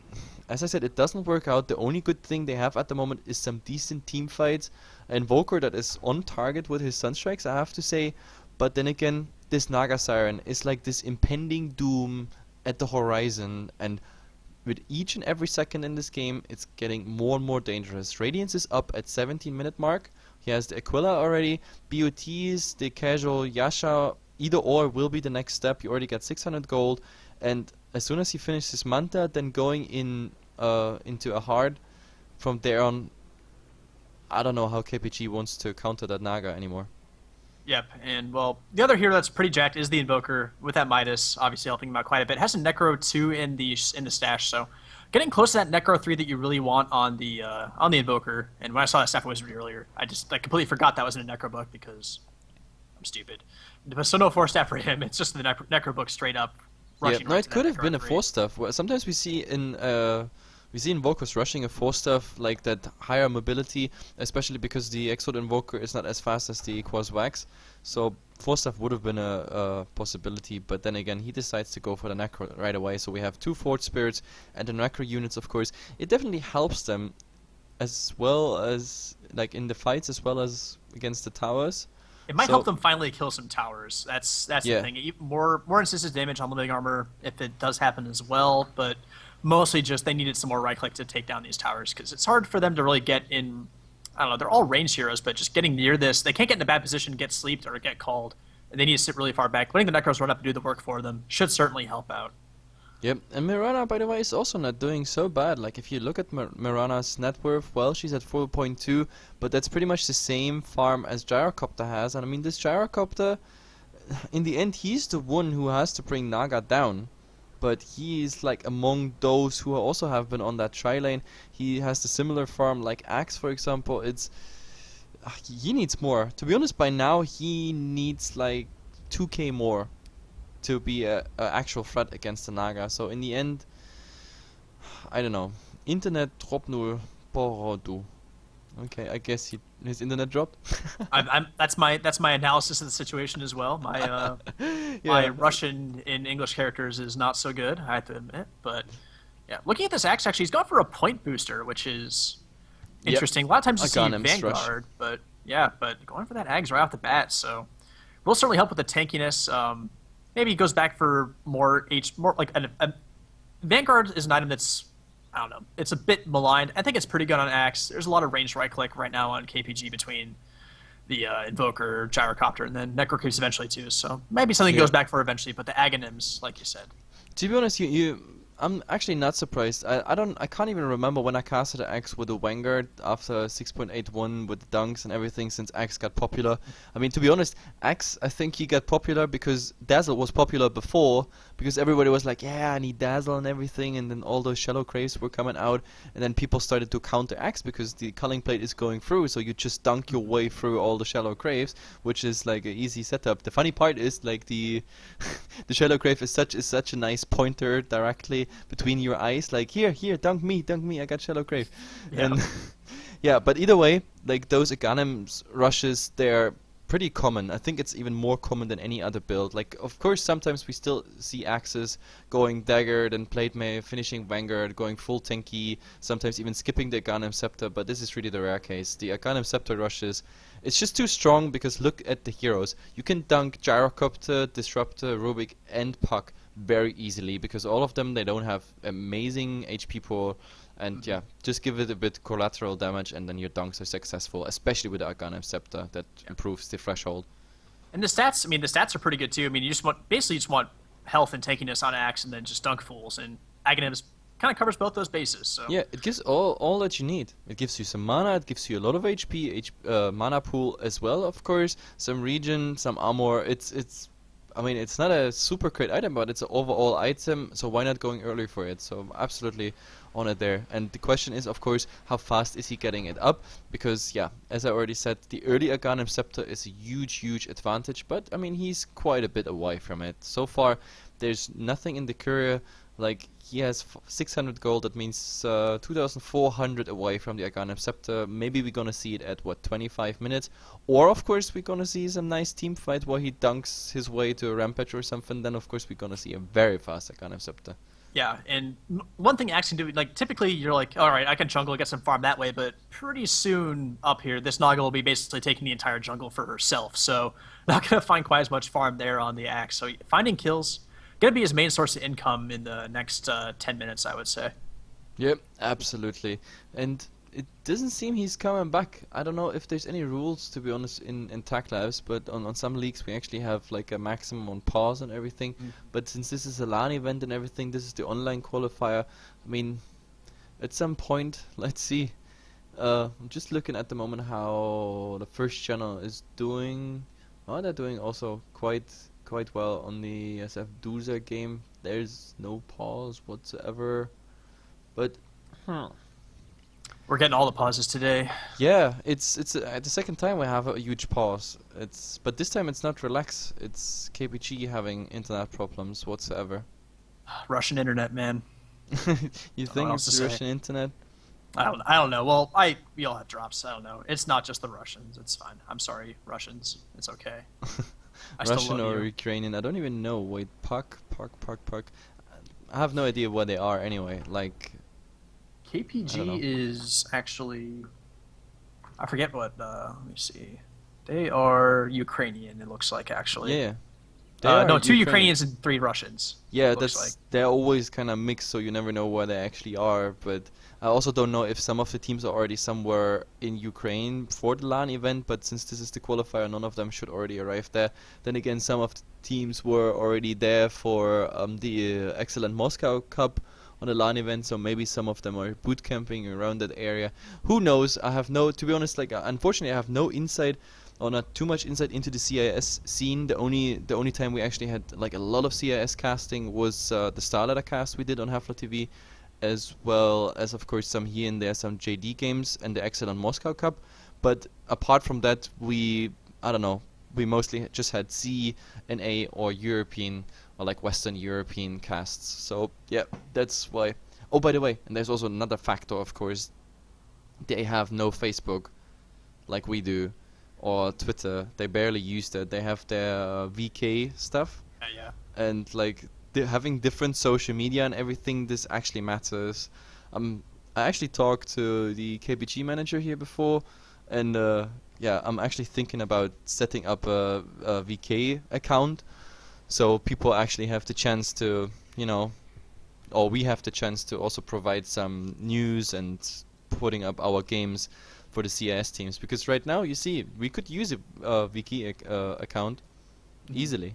as I said, it doesn't work out. The only good thing they have at the moment is some decent team fights. Invoker that is on target with his Sunstrikes, I have to say. But then again, this Naga Siren is like this impending doom at the horizon, and with each and every second in this game, it's getting more and more dangerous. Radiance is up at 17-minute mark. He has the Aquila already. BOTs, the casual Yasha, either or will be the next step. You already got 600 gold, and as soon as he finishes Manta, then going in into a hard, from there on, I don't know how KPG wants to counter that Naga anymore. Yep, and well, the other hero that's pretty jacked is the Invoker with that Midas, obviously helping him out quite a bit. Has a Necro 2 in the stash, so getting close to that Necro 3 that you really want on the Invoker. And when I saw that Staff of Wizardry earlier, I completely forgot that was in a Necro book because I'm stupid. So no 4 staff for him. It's just the Necro book straight up. Yeah, rushing no, right it to could that have been a Necro 3. 4-stuff. Well, sometimes we see Invokers rushing a 4-stuff like that higher mobility, especially because the Exode Invoker is not as fast as the Quas Wax. So 4-stuff would have been a possibility, but then again he decides to go for the Necro right away. So we have 2 Forge Spirits and the Necro units, of course. It definitely helps them as well as like in the fights as well as against the towers. It might So help them finally kill some towers. That's the yeah. thing. More instances damage on limiting armor if it does happen as well, but mostly just they needed some more right click to take down these towers because it's hard for them to really get in. I don't know. They're all ranged heroes, but just getting near this, they can't get in a bad position, get sleeped, or get called. And they need to sit really far back. Letting the Necros run up and do the work for them should certainly help out. Yep, and Mirana, by the way, is also not doing so bad. Like, if you look at Mirana's net worth, well, she's at 4.2, but that's pretty much the same farm as Gyrocopter has. And I mean, this Gyrocopter, in the end, he's the one who has to bring Naga down. But he is, like, among those who also have been on that tri-lane. He has the similar farm like Axe, for example. It's... he needs more. To be honest, by now, he needs, like, 2k more to be a actual threat against the Naga. So in the end, I don't know. Internet drop 0 porodu. Okay, I guess his internet dropped. That's my analysis of the situation as well. My my Russian in English characters is not so good, I have to admit. But yeah, looking at this Axe, actually, he's gone for a point booster, which is interesting. A lot of times you see Vanguard, but yeah, but going for that Ags right off the bat, so will certainly help with the tankiness. Maybe he goes back for more like a Vanguard is an item that's, I don't know, it's a bit maligned. I think it's pretty good on Axe. There's a lot of ranged right click right now on KPG between the Invoker, Gyrocopter, and then Necro Creeps eventually too. So maybe something goes back for eventually, but the Aghanims, like you said. To be honest, I'm actually not surprised. I can't even remember when I casted the Axe with the Vanguard after 6.81 with the dunks and everything since Axe got popular. I mean, to be honest, Axe, I think he got popular because Dazzle was popular before, because everybody was like, yeah, I need Dazzle and everything, and then all those Shallow Craves were coming out, and then people started to counter Axe because the Culling Plate is going through, so you just dunk your way through all the Shallow Craves, which is like an easy setup. The funny part is like the Shallow Crave is such a nice pointer directly between your eyes, like here, dunk me, I got Shallow Crave. Yeah. And yeah, but either way, like those Aghanim's rushes, they're pretty common. I think it's even more common than any other build. Like, of course, sometimes we still see Axes going Dagger, then Plate Mail, finishing Vanguard, going full tanky, sometimes even skipping the Aghanim Scepter, but this is really the rare case. The Aghanim Scepter rushes, it's just too strong because look at the heroes. You can dunk Gyrocopter, Disruptor, Rubik, and Puck very easily because all of them, they don't have amazing HP pool. And yeah, just give it a bit collateral damage and then your dunks are successful, especially with the Aghanim Scepter that improves the threshold. And the stats, I mean, the stats are pretty good too. I mean, you just want health and tankiness on Axe and then just dunk fools. And Aghanims kind of covers both those bases. So yeah, it gives all that you need. It gives you some mana, it gives you a lot of HP, mana pool as well, of course, some regen, some armor. I mean, it's not a super great item, but it's an overall item, so why not going early for it? So absolutely on it there. And the question is, of course, how fast is he getting it up? Because, yeah, as I already said, the early Aghanim Scepter is a huge advantage, but, I mean, he's quite a bit away from it. So far, there's nothing in the courier. Like, he has 600 gold, that means 2,400 away from the Aghanim Scepter. Maybe we're gonna see it at, what, 25 minutes? Or, of course, we're gonna see some nice team fight where he dunks his way to a Rampage or something. Then, of course, we're gonna see a very fast Aghanim Scepter. yeah, and one thing Axe can do, like, typically you're like, all right, I can jungle, get some farm that way, but pretty soon up here, this Naga will be basically taking the entire jungle for herself, so not gonna find quite as much farm there on the Axe. So finding kills, gonna be his main source of income in the next 10 minutes, I would say. Yep, absolutely. And it doesn't seem he's coming back. I don't know if there's any rules, to be honest, in Techlabs, but on some leagues we actually have like a maximum on pause and everything. But since this is a LAN event and everything, this is the online qualifier. I mean, at some point, let's see. I'm just looking at the moment how the first channel is doing. Oh, they're doing also quite well on the SF Doozer game. There's no pause whatsoever. But we're getting all the pauses today. yeah, it's the second time we have a huge pause. But this time it's not Relax. It's KPG having internet problems whatsoever. Russian internet, man. You I don't know what think else it's to the say. Russian internet? I don't know. Well, we all have drops. I don't know. It's not just the Russians. It's fine. I'm sorry, Russians. It's okay. I still Russian love or you. Ukrainian? I don't even know. Wait, Puck. I have no idea what they are anyway. Like, I don't KPG know. is actually, I forget what. Let me see. They are Ukrainian. It looks like actually. Yeah, they are No, two Ukrainian. Ukrainians and 3 Russians. Yeah, Looks like. they're always kind of mixed, so you never know where they actually are. But I also don't know if some of the teams are already somewhere in Ukraine for the LAN event. But since this is the qualifier, none of them should already arrive there. Then again, some of the teams were already there for the Excellent Moscow Cup on the LAN event, so maybe some of them are boot camping around that area. Who knows? I have no, to be honest, like unfortunately, I have no insight or not too much insight into the CIS scene. The only time we actually had like a lot of CIS casting was the Starladder cast we did on Heflatv, as well as of course some here and there, some JD games and the Excellent Moscow Cup. But apart from that, I don't know, we mostly just had C and A or European or like Western European casts. So yeah, that's why. Oh, by the way, and there's also another factor, of course. They have no Facebook like we do, or Twitter. They barely use that. They have their VK stuff, Yeah. and like having different social media and everything. This actually matters. I actually talked to the KBG manager here before, and yeah, I'm actually thinking about setting up a VK account, so people actually have the chance to, or we have the chance to also provide some news and putting up our games for the CIS teams, because right now you see we could use a Wiki account easily.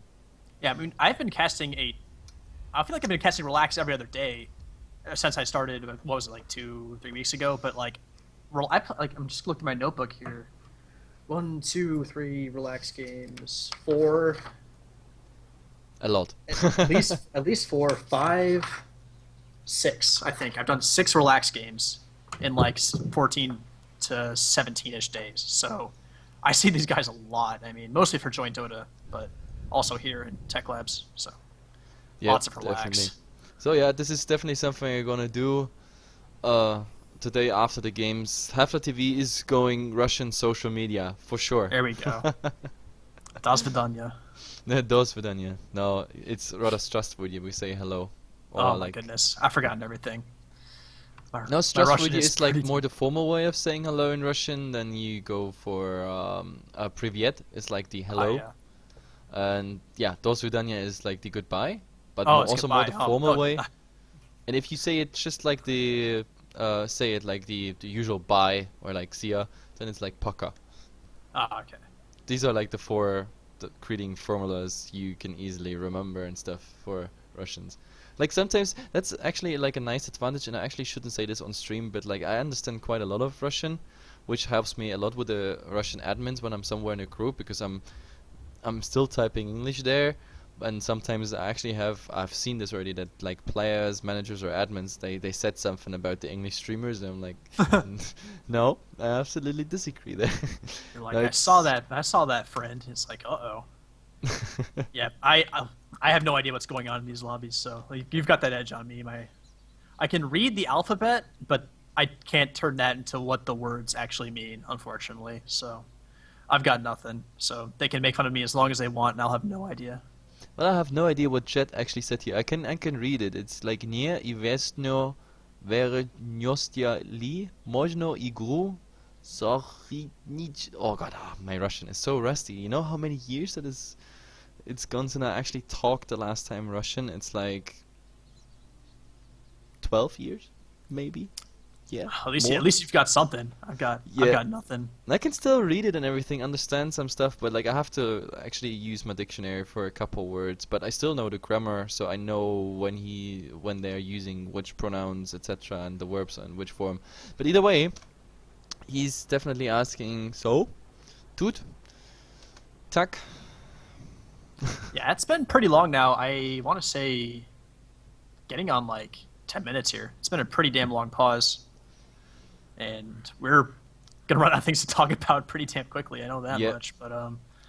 Yeah, I mean, I feel like I've been casting Relax every other day since I started. What was it, like 2-3 weeks ago? But like, I'm just looking at my notebook here. 1, 2, 3 Relax games. 4. A lot. At least 4, 5, 6. I think I've done 6 Relax games in like 14 to 17ish days. So I see these guys a lot. I mean, mostly for Joint Dota, but also here in Techlabs. So Yeah, lots of Relax. definitely. So yeah, this is definitely something I'm gonna do today after the games. Heflatv is going Russian social media for sure. There we go. Das vidanya. До свидания. No, it's rather Strastvudje. We say hello. Or Oh my like, goodness, I've forgotten everything. no, My Russian Strastvudje is like pretty more the formal way of saying hello in Russian. Then you go for Privyet. It's like the hello. yeah. And yeah, До свидания is like the goodbye, but Oh, it's also more the goodbye. formal Oh, way. And if you say it just like the usual bye or like see ya, then it's like poka. okay. These are like the 4 greeting formulas you can easily remember and stuff for Russians. Like sometimes that's actually like a nice advantage, and I actually shouldn't say this on stream, but like I understand quite a lot of Russian, which helps me a lot with the Russian admins when I'm somewhere in a group, because I'm still typing English there. And sometimes I've seen this already, that like players, managers or admins, they said something about the English streamers, and I'm like, no, I absolutely disagree there. You're like, No, I saw that, friend. It's like, uh-oh. Yeah, I have no idea what's going on in these lobbies, so like, you've got that edge on me. I can read the alphabet, but I can't turn that into what the words actually mean, unfortunately. So I've got nothing. So they can make fun of me as long as they want, and I'll have no idea. Well, I have no idea what chat actually said here. I can read it. It's like nie ivestno verenostya li možno igru zohnic. Oh god, my Russian is so rusty. You know how many years it's gone since I actually talked the last time Russian? It's like 12 years, maybe. Yeah. At least more. you've got something. I've got nothing. I can still read it and everything, understand some stuff, but like I have to actually use my dictionary for a couple words. But I still know the grammar, so I know when they're using which pronouns, etc., and the verbs in which form. But either way, he's definitely asking. So, tut, tak. Yeah, it's been pretty long now. I want to say getting on like 10 minutes here. It's been a pretty damn long pause. And we're gonna run out of things to talk about pretty damn quickly. I know that much, but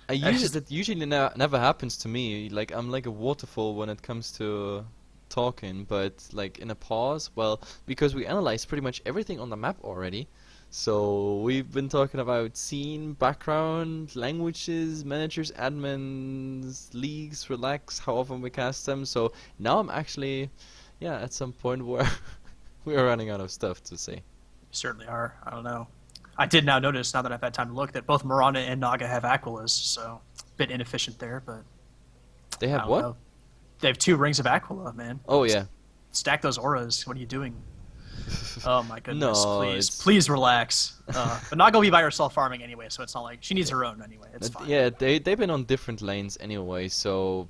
That usually never happens to me. Like I'm like a waterfall when it comes to talking, but like in a pause. Well, because we analyzed pretty much everything on the map already. So we've been talking about scene, background, languages, managers, admins, leagues, relax, how often we cast them. So now I'm actually, yeah, at some point where we are running out of stuff to say. You certainly are. I don't know. I did now notice, now that I've had time to look, that both Mirana and Naga have Aquilas, so a bit inefficient there, but They I have don't what? know. They have 2 rings of Aquila, man. Oh yeah. Stack those auras. What are you doing? Oh my goodness! No, please relax. But Naga will be by herself farming anyway, so it's not like she needs her own anyway. It's fine. Yeah, they've been on different lanes anyway, so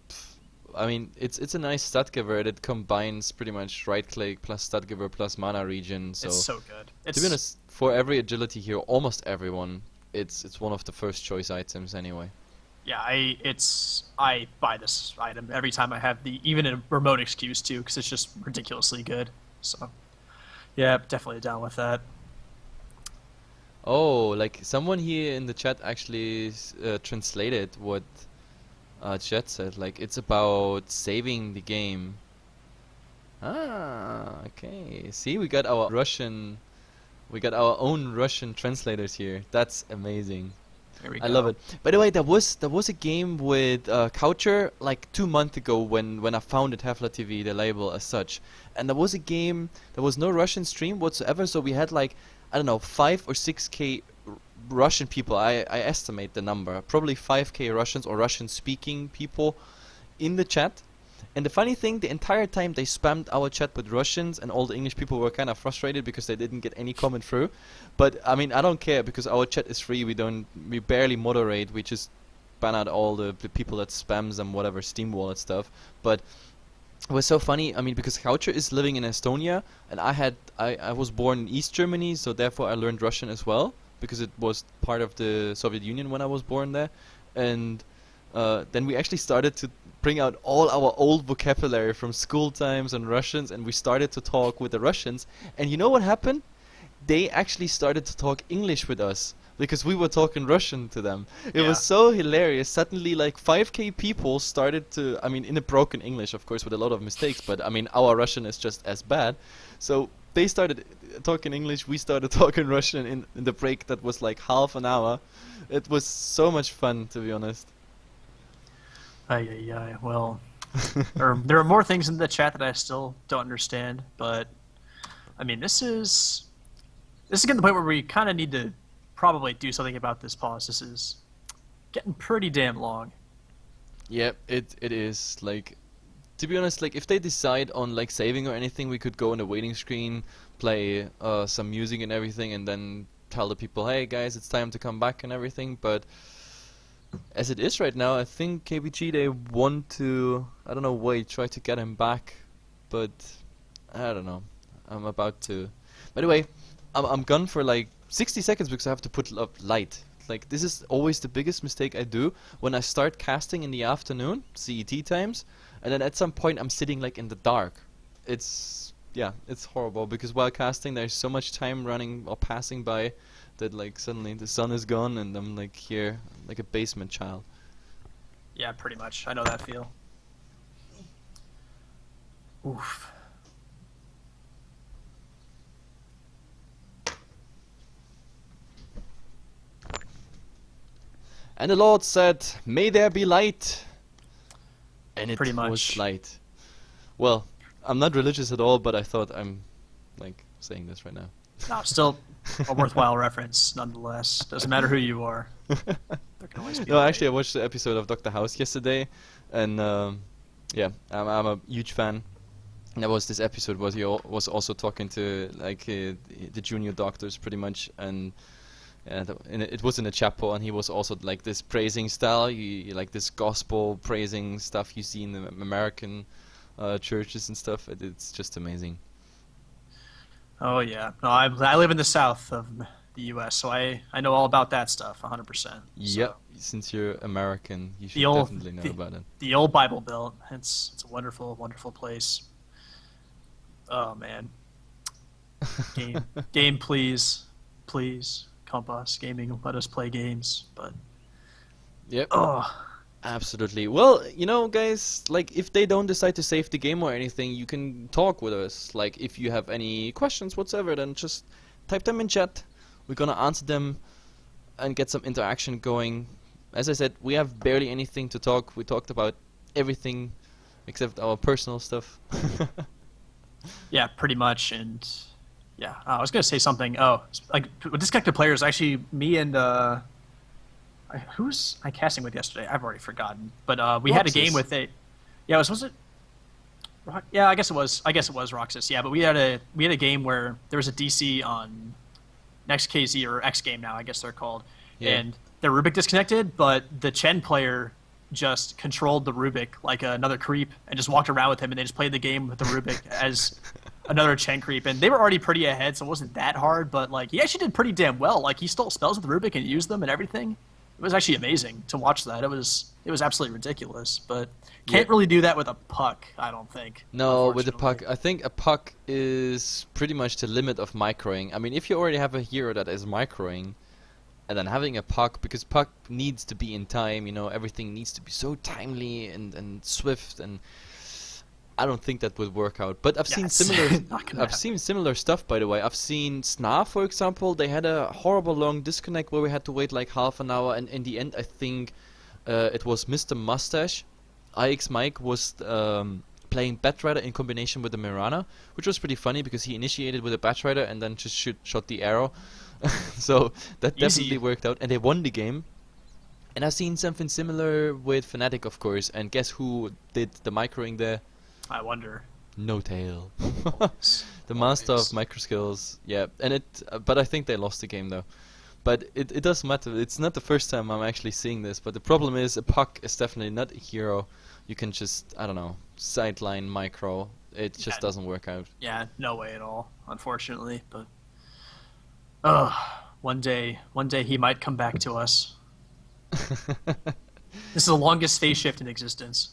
I mean it's a nice stat giver. It combines pretty much right click plus stat giver plus mana regen. So it's so good. to be honest, for every agility here, almost everyone, it's one of the first choice items anyway. Yeah, I buy this item every time I have even a remote excuse to, because it's just ridiculously good. So yeah, definitely down with that. Oh, like someone here in the chat actually translated what chat said. Like it's about saving the game. Ah, okay. See, we got our own Russian translators here. That's amazing. There we go. I love it. By the way, there was a game with Coucher like 2 months ago when I founded Heflatv, the label as such, and there was a game. There was no Russian stream whatsoever, so we had like I don't know 5 or 6K Russian people. I estimate the number, probably 5K Russians or Russian-speaking people in the chat. And the funny thing, the entire time they spammed our chat with Russians, and all the English people were kind of frustrated because they didn't get any comment through. But I mean, I don't care because our chat is free. We barely moderate. We just ban out all the people that spams them, whatever Steam wallet stuff. But it was so funny. I mean, because Coucher is living in Estonia, and I was born in East Germany, so therefore I learned Russian as well because it was part of the Soviet Union when I was born there, and then we actually started to bring out all our old vocabulary from school times and Russians, and we started to talk with the Russians. And you know what happened? They actually started to talk English with us because we were talking Russian to them. It was so hilarious. Suddenly, like 5K people started to, I mean, in a broken English, of course, with a lot of mistakes, but I mean, our Russian is just as bad. So they started talking English, we started talking Russian in the break that was like half an hour. It was so much fun, to be honest. Well, there are more things in the chat that I still don't understand, but I mean, this is getting to the point where we kind of need to probably do something about this pause. This is getting pretty damn long. Yeah, it is. Like, to be honest, like if they decide on like saving or anything, we could go on the waiting screen, play some music and everything, and then tell the people, hey guys, it's time to come back and everything. But as it is right now, I think KBG, they want to, I don't know, try to get him back, but I don't know. I'm about to. By the way, I'm gone for like 60 seconds because I have to put up light. Like, this is always the biggest mistake I do when I start casting in the afternoon, CET times, and then at some point I'm sitting like in the dark. It's horrible because while casting there's so much time running or passing by that like suddenly the sun is gone and I'm like here like a basement child. Yeah, pretty much. I know that feel. Oof. And the Lord said, "May there be light." And it Pretty much was light. Well, I'm not religious at all, but I thought I'm like saying this right now. No, still a worthwhile reference, nonetheless. Doesn't matter who you are. There can always be No, actually, I watched the episode of Dr. House yesterday, and yeah, I'm a huge fan. And there was this episode where he was also talking to like the junior doctors, pretty much, and it was in a chapel, and he was also like this praising style, like this gospel praising stuff you see in the American churches and stuff. It's just amazing. Oh yeah, no, I live in the south of the U.S., so I know all about that stuff, 100%. Yep, since you're American, you should definitely know about it. The old Bible Belt, it's a wonderful, wonderful place. Oh man, game, please, Kompas Gaming, let us play games. But yep. Oh, Absolutely. Well, you know, guys, like if they don't decide to save the game or anything, you can talk with us. Like if you have any questions whatsoever, then just type them in chat. We're gonna answer them and get some interaction going. As I said, we have barely anything to talk. We talked about everything except our personal stuff. Yeah, pretty much. And yeah, I was gonna say something. Oh, like with disconnected players, actually, me and who was I casting with yesterday? I've already forgotten. But we had a game with a. Yeah, was it? Yeah, I guess it was. I guess it was Roxas. Yeah, but we had a game where there was a DC on Next KZ or X game now, I guess they're called, and their Rubik disconnected, but the Chen player just controlled the Rubik like another creep and just walked around with him, and they just played the game with the Rubik as another Chen creep, and they were already pretty ahead, so it wasn't that hard, but like he actually did pretty damn well. Like he stole spells with the Rubik and used them and everything. It was actually amazing to watch that. It was absolutely ridiculous, but can't really do that with a puck, I don't think. No, with a puck, I think a puck is pretty much the limit of microing. I mean, if you already have a hero that is microing, and then having a puck, because puck needs to be in time, you know, everything needs to be so timely and swift, and I don't think that would work out. But I've seen similar stuff, by the way. I've seen Sna, for example. They had a horrible long disconnect where we had to wait like half an hour, and in the end, I think it was Mr. Mustache. IX Mike was playing Batrider in combination with the Mirana, which was pretty funny because he initiated with a Batrider and then just shot the arrow. So that definitely worked out, and they won the game. And I've seen something similar with Fnatic, of course. And guess who did the microing there? I wonder. No Tail. The master of micro skills. Yeah, and but I think they lost the game though. But it doesn't matter. It's not the first time I'm actually seeing this. But the problem is a puck is definitely not a hero. You can just, I don't know, sideline micro. It just doesn't work out. Yeah, no way at all, unfortunately. But one day he might come back to us. This is the longest phase shift in existence.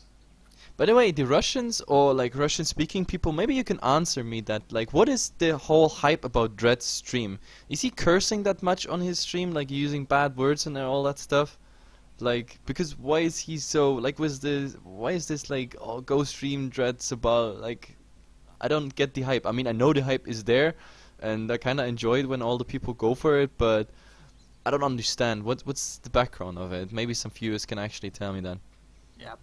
By the way, the Russians or like Russian-speaking people, maybe you can answer me that. Like, what is the whole hype about Dread's stream? Is he cursing that much on his stream, like using bad words and all that stuff? Like, because why is he so like? Why is this like? Oh, go stream Dreads about like? I don't get the hype. I mean, I know the hype is there, and I kind of enjoy it when all the people go for it, but I don't understand what's the background of it. Maybe some viewers can actually tell me that. Yeah,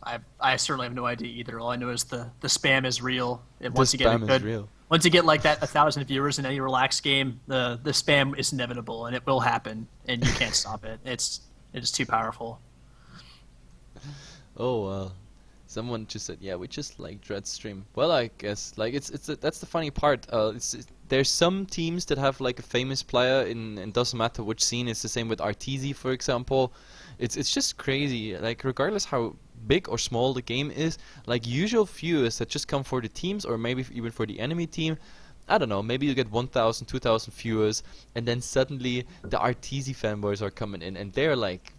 I certainly have no idea either. All I know is the spam is real. Once you get like that 1,000 viewers in any relaxed game, the spam is inevitable and it will happen, and you can't stop it. It is too powerful. Oh well, someone just said, yeah, we just like Dread stream. Well, I guess like that's the funny part. There's some teams that have like a famous player in doesn't matter which scene. It's the same with RTZ, for example. It's just crazy. Like regardless how big or small the game is, like usual viewers that just come for the teams or maybe even for the enemy team, I don't know, maybe you get 1,000, 2,000 viewers, and then suddenly the RTZ fanboys are coming in and they're like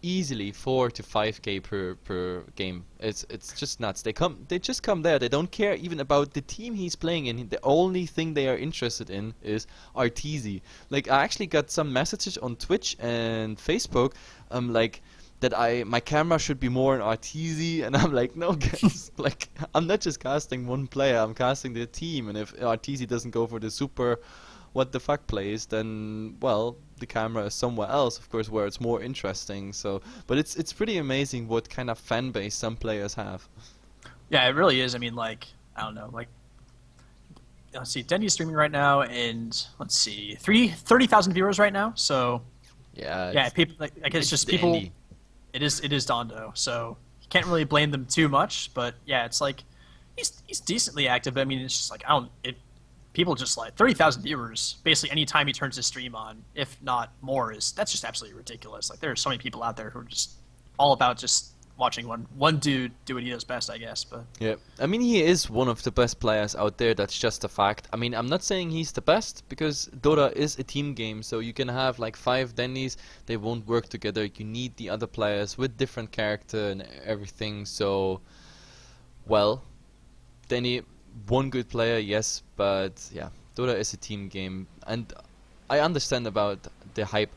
easily 4 to 5k per game. It's just nuts. They just come there. They don't care even about the team he's playing in. The only thing they are interested in is RTZ. Like I actually got some messages on Twitch and Facebook, like that my camera should be more on RTZ, and I'm like, no guys, like I'm not just casting one player, I'm casting the team, and if RTZ doesn't go for the super what the fuck plays, then well, the camera is somewhere else, of course, where it's more interesting. So, but it's pretty amazing what kind of fan base some players have. Yeah, it really is. I mean, like I don't know, like let's see, Denny's streaming right now, and let's see, 30,000 viewers right now. So yeah, people like I guess just people. Dandy. It is Dondo, so you can't really blame them too much. But yeah, it's like he's decently active. I mean, it's just like people just like 30,000 viewers basically any time he turns his stream on, if not more, that's just absolutely ridiculous. Like there are so many people out there who are just all about just watching one dude do what he does best, I guess. But yeah, I mean he is one of the best players out there. That's just a fact. I mean I'm not saying he's the best because Dota is a team game, so you can have like 5 Dennys, they won't work together. You need the other players with different character and everything. So well, Denny, one good player, yes, but yeah, Dota is a team game, and I understand about the hype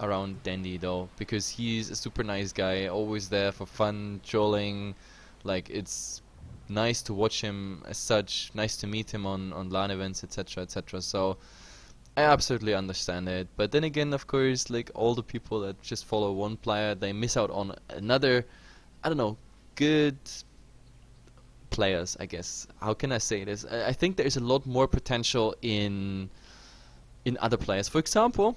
around Dandy though, because he's a super nice guy, always there for fun, trolling. Like, it's nice to watch him as such, nice to meet him on LAN events, etc., etc. So I absolutely understand it. But then again, of course, like all the people that just follow one player, they miss out on another, I don't know, good players, I guess. How can I say this? I think there's a lot more potential in other players. For example,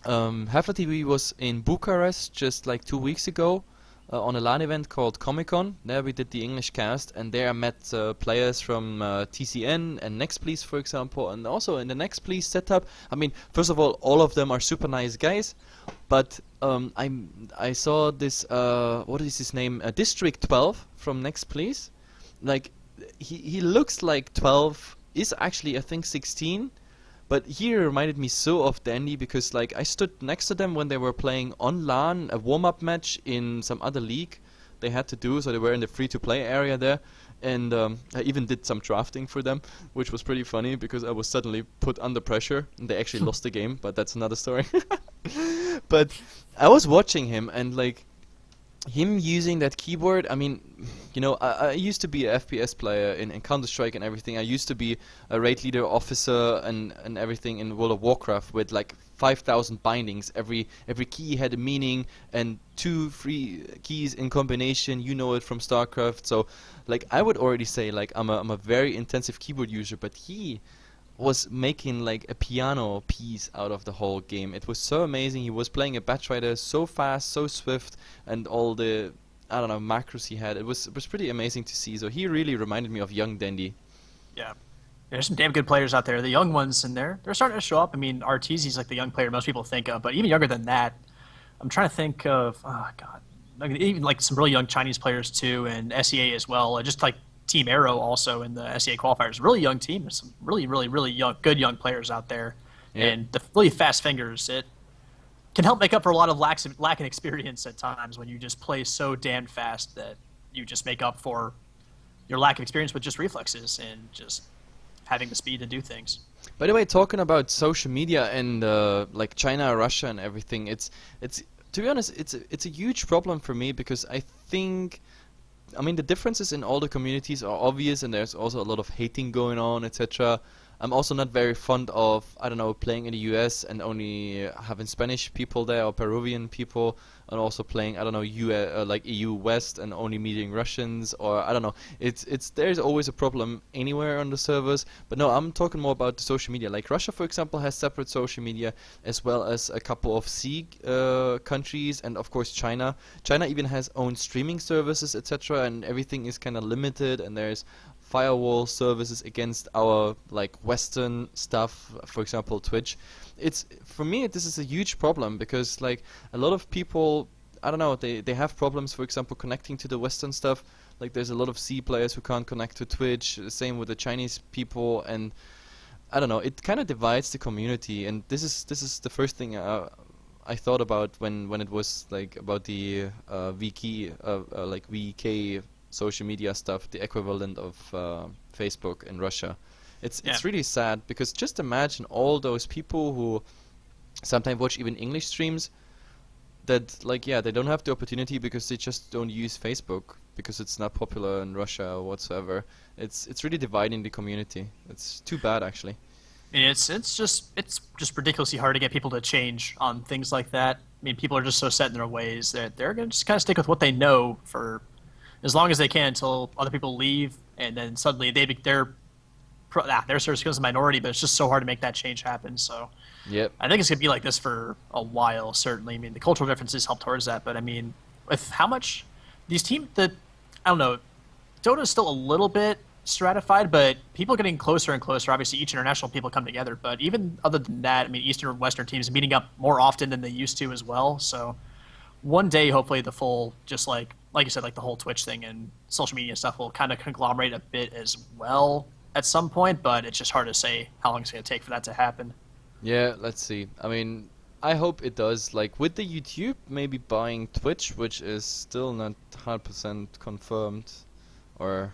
Heflatv was in Bucharest just like 2 weeks ago on a LAN event called Comic-Con. There we did the English cast, and there I met players from TCN and Next Please, for example, and also in the Next Please setup. I mean, first of all of them are super nice guys, but I saw this, what is his name, District 12 from Next Please. Like, he looks like 12, is actually I think 16. But he reminded me so of Dandy because, like, I stood next to them when they were playing on LAN, a warm-up match in some other league they had to do, so they were in the free-to-play area there, and I even did some drafting for them, which was pretty funny because I was suddenly put under pressure, and they actually lost the game, but that's another story. But I was watching him, and, like, him using that keyboard, I mean, you know, I used to be a FPS player in Counter-Strike and everything. I used to be a raid leader officer and everything in World of Warcraft with like 5,000 bindings. Every key had a meaning, and 2-3 keys in combination. You know it from StarCraft. So, like, I would already say like I'm a very intensive keyboard user, but he was making like a piano piece out of the whole game. It was so amazing. He was playing a Batch Rider so fast, so swift, and all the, I don't know, macros he had. It was pretty amazing to see. So he really reminded me of young Dandy. Yeah. There's some damn good players out there. The young ones in there, they're starting to show up. I mean, Arteezy's like the young player most people think of, but even younger than that, I'm trying to think of, oh god, like, even like some really young Chinese players too, and SEA as well. Just like Team Arrow also in the SEA qualifiers. Really young team. There's some really young, good young players out there. Yeah. And the really fast fingers, it can help make up for a lot of lack in experience at times when you just play so damn fast that you just make up for your lack of experience with just reflexes and just having the speed to do things. By the way, talking about social media and like China, Russia, and everything, it's to be honest, it's a huge problem for me because I think, I mean, the differences in all the communities are obvious, and there's also a lot of hating going on, etc. I'm also not very fond of, I don't know, playing in the US and only having Spanish people there or Peruvian people, and also playing, I don't know, like EU West and only meeting Russians, or I don't know. There's always a problem anywhere on the servers. But no, I'm talking more about the social media. Like Russia, for example, has separate social media, as well as a couple of C countries, and of course China. China even has own streaming services, etc., and everything is kind of limited, and there's firewall services against our like Western stuff, for example Twitch. It's, for me, this is a huge problem because like a lot of people, I don't know, they have problems, for example, connecting to the Western stuff. Like there's a lot of C players who can't connect to Twitch, same with the Chinese people, and I don't know, it kind of divides the community. And this is the first thing I thought about when it was like about the like VK social media stuff, the equivalent of Facebook in Russia. It's really sad because just imagine all those people who sometimes watch even English streams that, like, yeah, they don't have the opportunity because they just don't use Facebook because it's not popular in Russia or whatsoever. It's really dividing the community. It's too bad, actually. I mean, it's just ridiculously hard to get people to change on things like that. I mean, people are just so set in their ways that they're going to just kind of stick with what they know for as long as they can until other people leave, and then suddenly their service becomes a minority. But it's just so hard to make that change happen. So, yep. I think it's gonna be like this for a while. Certainly, I mean, the cultural differences help towards that. But I mean, with how much these teams, I don't know, Dota is still a little bit stratified, but people are getting closer and closer. Obviously, each international people come together. But even other than that, I mean, Eastern and Western teams are meeting up more often than they used to as well. So, one day, hopefully, the full, just like you said, like the whole Twitch thing and social media stuff will kind of conglomerate a bit as well at some point, but it's just hard to say how long it's going to take for that to happen. Yeah, let's see. I mean, I hope it does. Like with the YouTube, maybe buying Twitch, which is still not 100% confirmed, or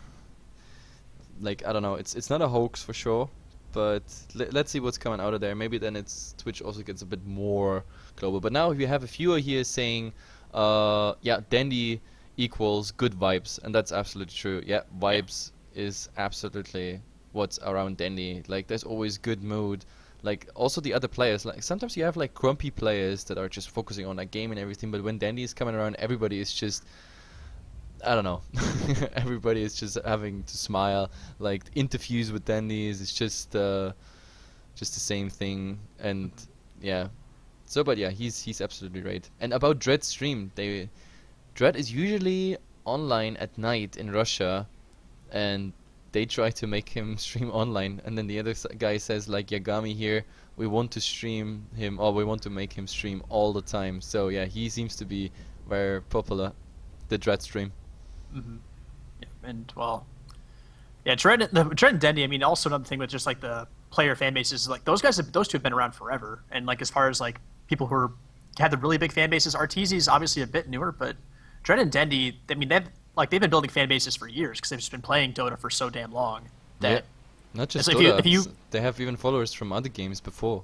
like, I don't know. It's not a hoax for sure, but let's see what's coming out of there. Maybe then Twitch also gets a bit more global. But now we have a viewer here saying, yeah, Dandy equals good vibes, and that's absolutely true. Yeah, vibes is absolutely what's around Dandy. Like, there's always good mood. Like, also the other players, like sometimes you have like grumpy players that are just focusing on a game and everything, but when Dandy is coming around, everybody is just, I don't know, everybody is just having to smile. Like, interviews with Dandies, it's just the same thing. And yeah, so but yeah, he's absolutely right. And about Dread's stream, Dread is usually online at night in Russia, and they try to make him stream online, and then the other guy says, like, Yagami here, we want to stream him, or we want to make him stream all the time. So yeah, he seems to be very popular, the Dread stream. Mm-hmm. Yeah, and well, yeah, Dread and Dandy. I mean, also another thing with just like the player fan bases is like those two have been around forever. And like as far as like people who had the really big fan bases, Arteezy is obviously a bit newer, but Dread and Dandy, I mean, they've been building fan bases for years because they've just been playing Dota for so damn long. That not just Dota, they have even followers from other games before.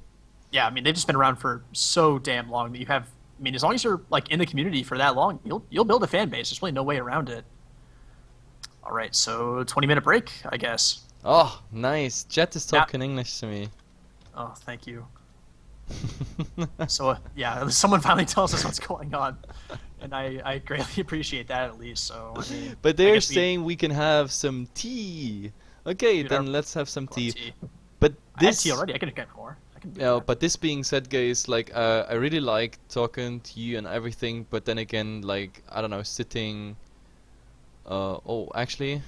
Yeah, I mean, they've just been around for so damn long that you have. I mean, as long as you're like in the community for that long, you'll build a fan base. There's really no way around it. All right, so 20-minute break, I guess. Oh, nice. Jet is talking English to me. Oh, thank you. So yeah, someone finally tells us what's going on, and I greatly appreciate that at least. So, I mean, but they're saying we can have some tea. Okay, Dude, then let's have some tea. But this, I had tea already. I can get more. I can do that. But this being said, guys, like I really like talking to you and everything. But then again, like I don't know, sitting. Oh, actually,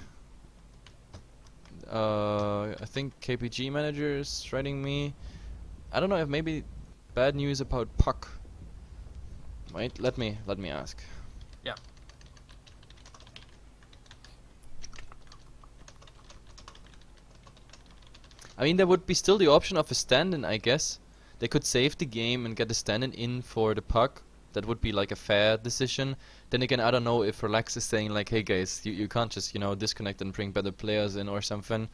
I think KPG manager is writing me. I don't know if maybe bad news about Puck. Wait, let me ask. Yeah. I mean, there would be still the option of a stand-in, I guess. They could save the game and get a stand-in in for the Puck. That would be like a fair decision. Then again, I don't know if Relax is saying like, hey guys, you can't just, disconnect and bring better players in or something.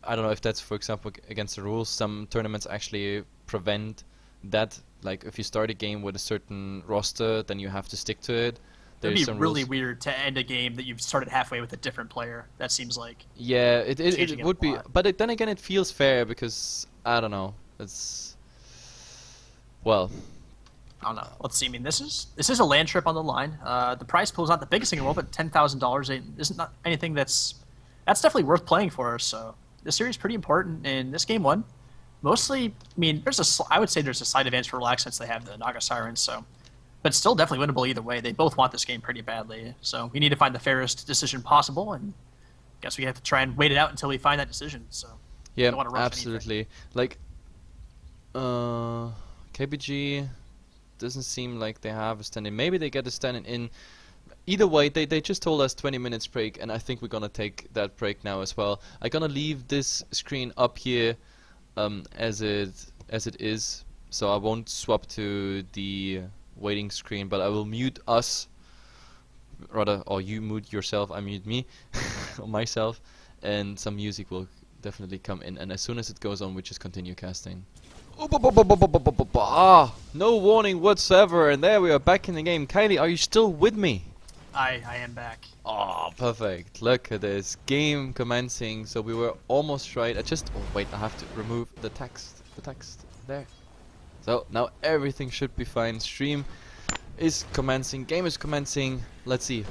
I don't know if that's, for example, against the rules. Some tournaments actually prevent that. Like, if you start a game with a certain roster, then you have to stick to it. It'd be really weird to end a game that you've started halfway with a different player. That seems like... Yeah, it would be. But then again, it feels fair because, I don't know, it's... Well... I don't know. Let's see. I mean, this is a land trip on the line. The prize pool is not the biggest thing in the world, but $10,000 isn't not anything that's definitely worth playing for us. So this series is pretty important, and this game won. Mostly, I mean, I would say there's a slight advantage for Relax since they have the Naga Sirens. So, but still definitely winnable either way. They both want this game pretty badly. So we need to find the fairest decision possible, and I guess we have to try and wait it out until we find that decision. So yeah, absolutely. Like, KBG. Doesn't seem like they have a stand-in. Maybe they get a stand-in in. Either way, they just told us 20 minutes break, and I think we're gonna take that break now as well. I'm gonna leave this screen up here as it is, so I won't swap to the waiting screen, but I will mute us, rather, or you mute yourself, I mute me, or myself, and some music will definitely come in, and as soon as it goes on, we just continue casting. No warning whatsoever, and there we are back in the game. Kylie, are you still with me? I am back. Oh, perfect. Look at this. Game commencing. So we were almost right. Oh, wait, I have to remove the text. There. So now everything should be fine. Stream is commencing. Game is commencing. Let's see.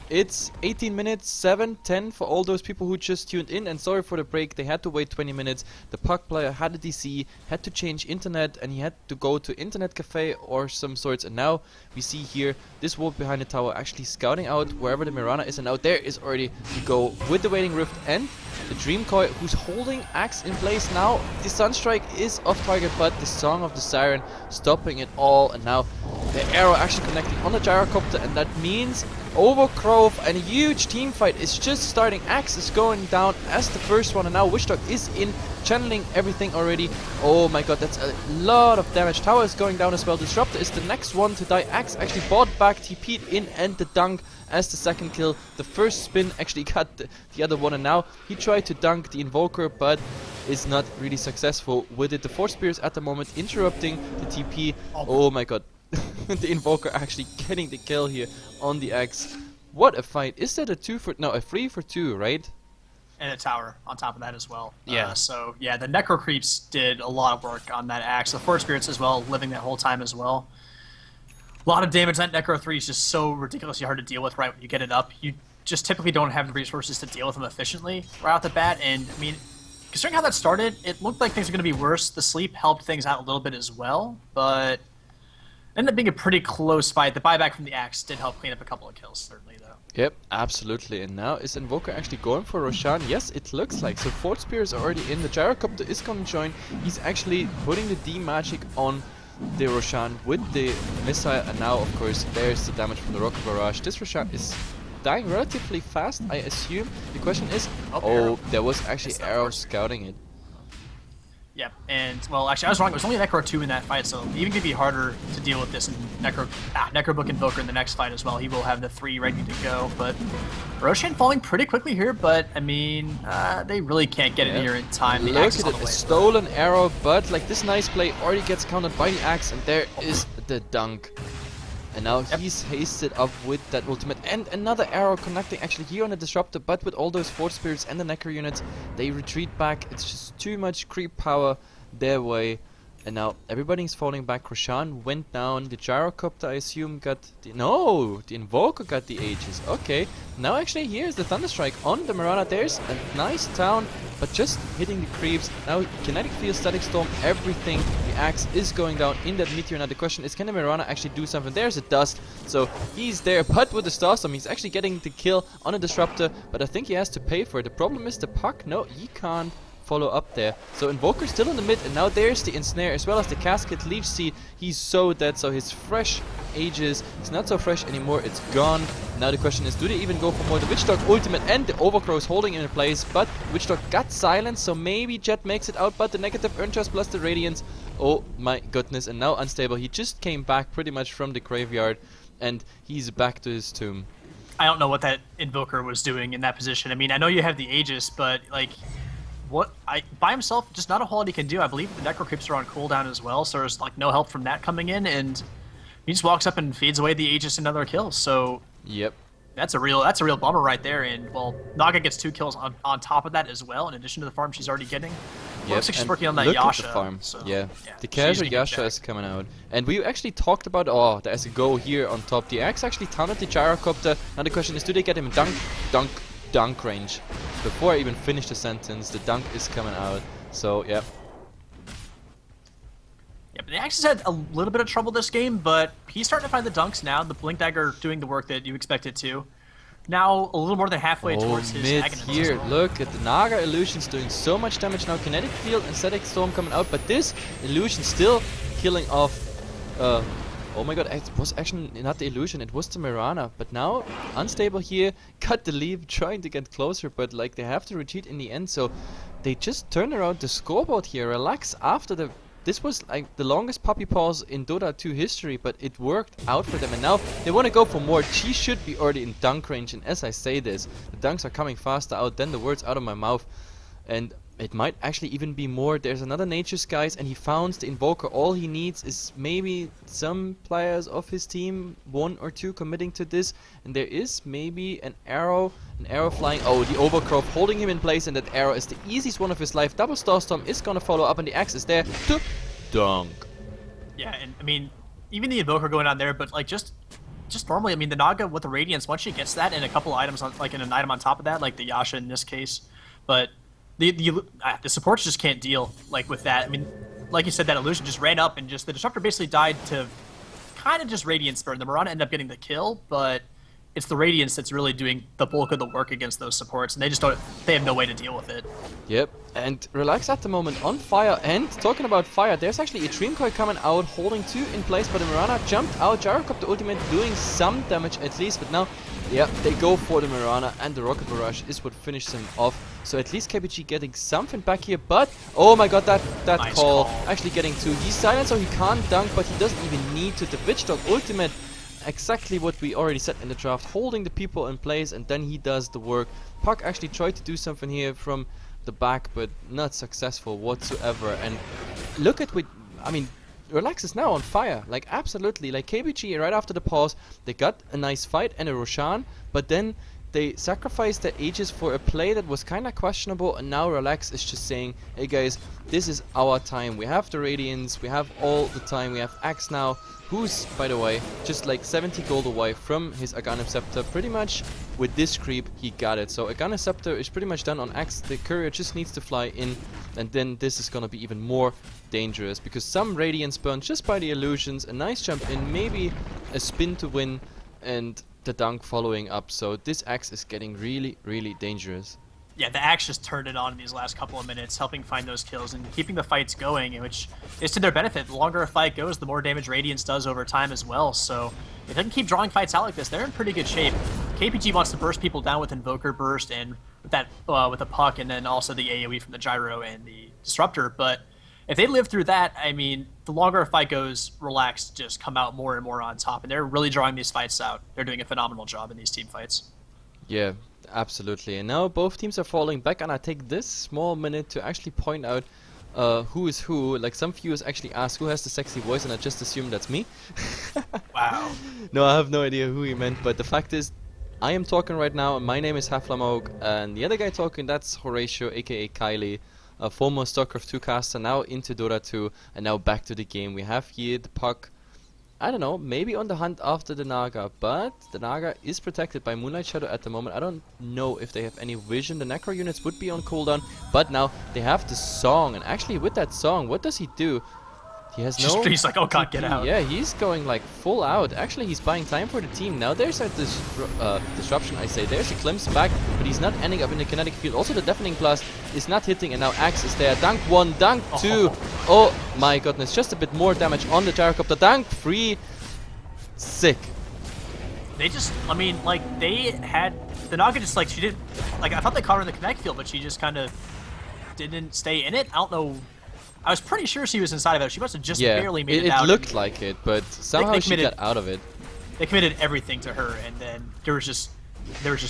It's 18 minutes, 7:10 for all those people who just tuned in, and sorry for the break, they had to wait 20 minutes. The Puck player had a DC, had to change internet, and he had to go to internet cafe or some sorts, and now we see here this wolf behind the tower actually scouting out wherever the Mirana is, and now there is already the go with the Waiting Rift and the Dreamcoil, who's holding Axe in place now. The Sunstrike is off target, but the Song of the Siren stopping it all, and now the arrow actually connecting on the gyrocopter, and that means Overgrowth and a huge team fight is just starting. Axe is going down as the first one, and now Wishdog is in, channeling everything already. Oh my god, that's a lot of damage. Tower is going down as well. Disruptor is the next one to die. Axe actually bought back, TP'd in, and the dunk as the second kill. The first spin actually got the other one, and now he tried to dunk the Invoker, but is not really successful with it. The Force Spears at the moment interrupting the TP. Oh my god. The Invoker actually getting the kill here on the Axe. What a fight. Is that a 3 for 2, right? And a tower on top of that as well. Yeah. So yeah, the Necro Creeps did a lot of work on that Axe. The Force Spirits as well, living that whole time as well. A lot of damage. That Necro 3 is just so ridiculously hard to deal with right when you get it up. You just typically don't have the resources to deal with them efficiently right off the bat. And I mean, considering how that started, it looked like things were going to be worse. The sleep helped things out a little bit as well, but ended up being a pretty close fight. The buyback from the Axe did help clean up a couple of kills, certainly, though. Yep, absolutely. And now is Invoker actually going for Roshan? Yes, it looks like. So Force Spear is already in. The Gyrocopter is going to join. He's actually putting the D-Magic on the Roshan with the missile. And now, of course, there's the damage from the Rocket Barrage. This Roshan is dying relatively fast, I assume. The question is... Oh, there was actually Arrow scouting it. Yep, and, well, actually, I was wrong. It was only Necro 2 in that fight, so even going to be harder to deal with this in Necrobook Invoker in the next fight as well. He will have the 3 ready to go, but Roshan falling pretty quickly here, but, I mean, they really can't get it here in time. The Look at it, a stolen arrow, but, like, this nice play already gets countered by the Axe, and there is the dunk. And now he's hasted up with that ultimate, and another arrow connecting actually here on the Disruptor, but with all those Force Spirits and the Necro units, they retreat back. It's just too much creep power their way. And now everybody's falling back. Roshan went down. The Gyrocopter, I assume, got the... No! The Invoker got the Aegis. Okay. Now actually here's the Thunderstrike on the Mirana. There's a nice town, but just hitting the creeps. Now Kinetic Field, Static Storm, everything. The Axe is going down in that Meteor. Now the question is, can the Mirana actually do something? There's a Dust. So he's there, but with the Starstorm, he's actually getting the kill on a Disruptor. But I think he has to pay for it. The problem is the Puck. No, he can't follow up there. So Invoker still in the mid, and now there's the Ensnare as well as the Casket. Leech Seed, he's so dead, so his fresh Aegis is not so fresh anymore, it's gone. Now the question is, do they even go for more? The Witch Dog ultimate and the Overcrow is holding in place, but Witch Dog got silenced, so maybe Jet makes it out, but the negative Urn Chest plus the Radiance, oh my goodness, and now Unstable. He just came back pretty much from the graveyard, and he's back to his tomb. I don't know what that Invoker was doing in that position. I mean, I know you have the Aegis, but, like, by himself, just not a whole lot he can do. I believe the Necro Creeps are on cooldown as well, so there's like no help from that coming in, and he just walks up and feeds away the Aegis and another kill. So yep, that's a real bummer right there. And well, Naga gets 2 kills on top of that as well, in addition to the farm she's already getting. Yep, looks like she's working on that look Yasha. At the farm. So, yeah, the casual Yasha is coming out, and we actually talked about there's a go here on top. The Axe actually taunted the Gyrocopter. Now the question is, do they get him in dunk range? Before I even finish the sentence, the dunk is coming out. So yeah. Yeah, but the Axe has had a little bit of trouble this game, but he's starting to find the dunks now. The Blink Dagger doing the work that you expect it to. Now a little more than halfway towards his mid Agonist here. as well. Look at the Naga Illusion's doing so much damage now. Kinetic Field and Static Storm coming out, but this Illusion still killing off. Oh my god, it was actually not the Illusion, it was the Mirana. But now, Unstable here, got the lead, trying to get closer, but like they have to retreat in the end, so they just turn around the scoreboard here. Relax after the... This was like the longest puppy pause in Dota 2 history, but it worked out for them, and now they want to go for more. She should be already in dunk range, and as I say this, the dunks are coming faster out than the words out of my mouth. And it might actually even be more. There's another Nature Skies, and he founds the Invoker. All he needs is maybe some players of his team, 1 or 2 committing to this, and there is maybe an arrow flying. Oh, the Overcrow holding him in place, and that arrow is the easiest one of his life. Double Starstorm is gonna follow up, and the Axe is there to dunk. Yeah, and I mean, even the Invoker going on there, but like just normally, I mean, the Naga with the Radiance, once she gets that and a couple items on, like in an item on top of that, like the Yasha in this case, but the supports just can't deal like with that. I mean, like you said, that Illusion just ran up and just the Disruptor basically died to kind of just Radiance burn. The Mirana ended up getting the kill, but it's the Radiance that's really doing the bulk of the work against those supports, and they have no way to deal with it. Yep, and Relax at the moment on fire, and talking about fire, there's actually a Dream Coil coming out, holding 2 in place, but the Mirana jumped out. Gyrocopter ultimate doing some damage at least, but now, yeah, they go for the Mirana, and the Rocket Barrage is what finished him off. So at least KPG getting something back here, but oh my god, that Nice call call. actually getting 2. He's silent, so he can't dunk, but he doesn't even need to. The Witch Dog ultimate, exactly what we already said in the draft, holding the people in place, and then he does the work. Puck actually tried to do something here from the back, but not successful whatsoever. And look at what, I mean, Relax is now on fire, like absolutely. Like KBG right after the pause, they got a nice fight and a Roshan, but then they sacrificed their ages for a play that was kind of questionable, and now Relax is just saying, hey guys, this is our time. We have the Radiance, we have all the time, we have Axe now, who's, by the way, just like 70 gold away from his Aghanim Scepter. Pretty much with this creep, he got it. So Aghanim Scepter is pretty much done on Axe. The courier just needs to fly in, and then this is gonna be even more dangerous, because some Radiance burn just by the illusions, a nice jump in, maybe a spin to win, and the dunk following up. So this Axe is getting really, really dangerous. Yeah, the Axe just turned it on in these last couple of minutes, helping find those kills and keeping the fights going, which is to their benefit. The longer a fight goes, the more damage Radiance does over time as well. So if they can keep drawing fights out like this, they're in pretty good shape. KPG wants to burst people down with Invoker Burst and with that with a puck, and then also the AoE from the Gyro and the Disruptor. But if they live through that, I mean, the longer a fight goes, Relax just come out more and more on top, and they're really drawing these fights out. They're doing a phenomenal job in these team fights. Yeah, absolutely. And now both teams are falling back, and I take this small minute to actually point out who is who. Like, some viewers actually ask who has the sexy voice, and I just assume that's me. Wow. No, I have no idea who he meant, but the fact is, I am talking right now, and my name is Heflatv, and the other guy talking, that's Horatio, aka Kylie. A former StarCraft 2 caster, now into Dota 2, and now back to the game. We have here the puck, I don't know, maybe on the hunt after the Naga, but the Naga is protected by Moonlight Shadow at the moment. I don't know if they have any vision. The Necro units would be on cooldown, but now they have the song, and actually with that song, what does he do? He has no... He's like, oh god, TP. get out. Yeah, he's going like full out. Actually, he's buying time for the team. Now there's a disruption, I say. There's a glimpse back, but he's not ending up in the kinetic field. Also, the Deafening Blast is not hitting, and now Axe is there. Dunk 1, Dunk 2. Oh my goodness, just a bit more damage on the Gyrocopter. Dunk 3. Sick. They just, I mean, like, they had... The Naga just, like, she didn't... Like, I thought they caught her in the kinetic field, but she just kind of didn't stay in it. I don't know... I was pretty sure she was inside of it. She must have just barely made it out. It looked like it, but somehow she got out of it. They committed everything to her, and then there was just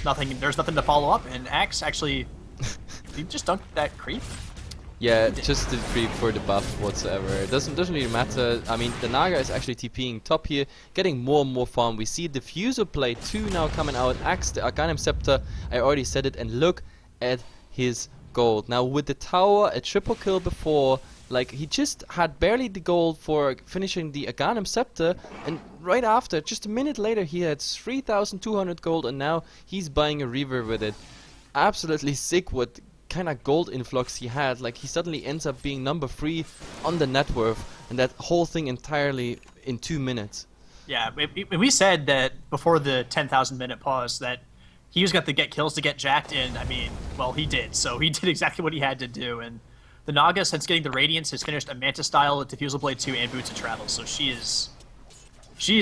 nothing. There's nothing to follow up. And Axe actually, he just dunked that creep. Yeah, just the creep for the buff whatsoever. It doesn't really matter. I mean, the Naga is actually TPing top here, getting more and more farm. We see Diffuser play 2 now coming out. Axe, the Aghanim Scepter. I already said it, and look at his gold. Now with the tower, a triple kill before. Like, he just had barely the gold for finishing the Aghanim Scepter, and right after, just a minute later, he had 3,200 gold, and now he's buying a Reaver with it. Absolutely sick what kind of gold influx he had. Like, he suddenly ends up being number 3 on the net worth, and that whole thing entirely in 2 minutes. Yeah, we said that before the 10,000 minute pause that he was got to get kills to get jacked in. I mean, well, he did, so he did exactly what he had to do, and the Naga, since getting the Radiance, has finished a Manta style with Diffusal Blade 2 and Boots of Travel, so she is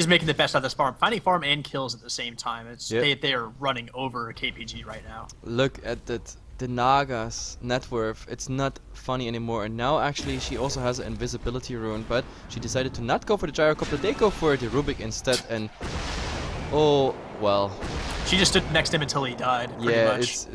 making the best out of this farm, finding farm and kills at the same time. It's they are running over KPG right now. Look at that, the Naga's net worth. It's not funny anymore, and now actually she also has an invisibility rune, but she decided to not go for the Gyrocopter. They go for the Rubik instead, and oh well. She just stood next to him until he died. Yeah, much.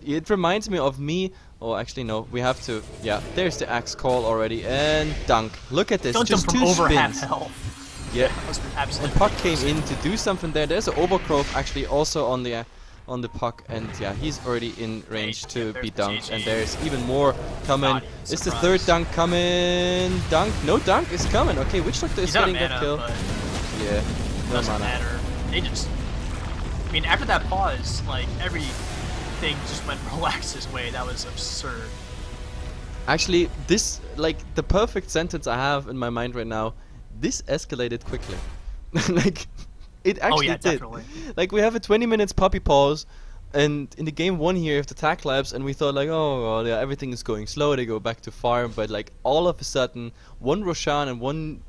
it reminds me of me. Oh, actually no, we have to. Yeah, there's the Axe call already, and dunk. Look at this, Dunked just him from 2 over spins. half health. Yeah, That was absolutely and Puck came ridiculous. in to do something there. There's an Overgrowth actually also on the Puck, and yeah, he's already in range to be dunked. And there's even more coming. Is the third dunk coming? Dunk? No dunk is coming. Okay, Witch Doctor is getting that kill. Yeah, no Doesn't mana. matter. They just... I mean, after that pause, like, everything just went Relax's way. That was absurd. Actually, this, like, the perfect sentence I have in my mind right now, this escalated quickly. Like, it actually did. Definitely. Like, we have a 20 minutes puppy pause, and in the game 1 here of the Techlabs, and we thought like, oh, well, yeah, everything is going slow, they go back to farm, but like, all of a sudden, one Roshan and one,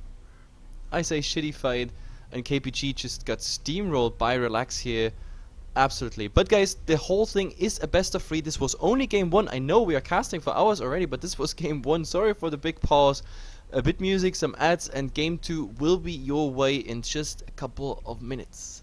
I say, shitty fight, and KPG just got steamrolled by Relax here. Absolutely. But guys, the whole thing is a best of 3. This was only game 1. I know we are casting for hours already, but this was game 1. Sorry for the big pause. A bit music, some ads, and game 2 will be your way in just a couple of minutes.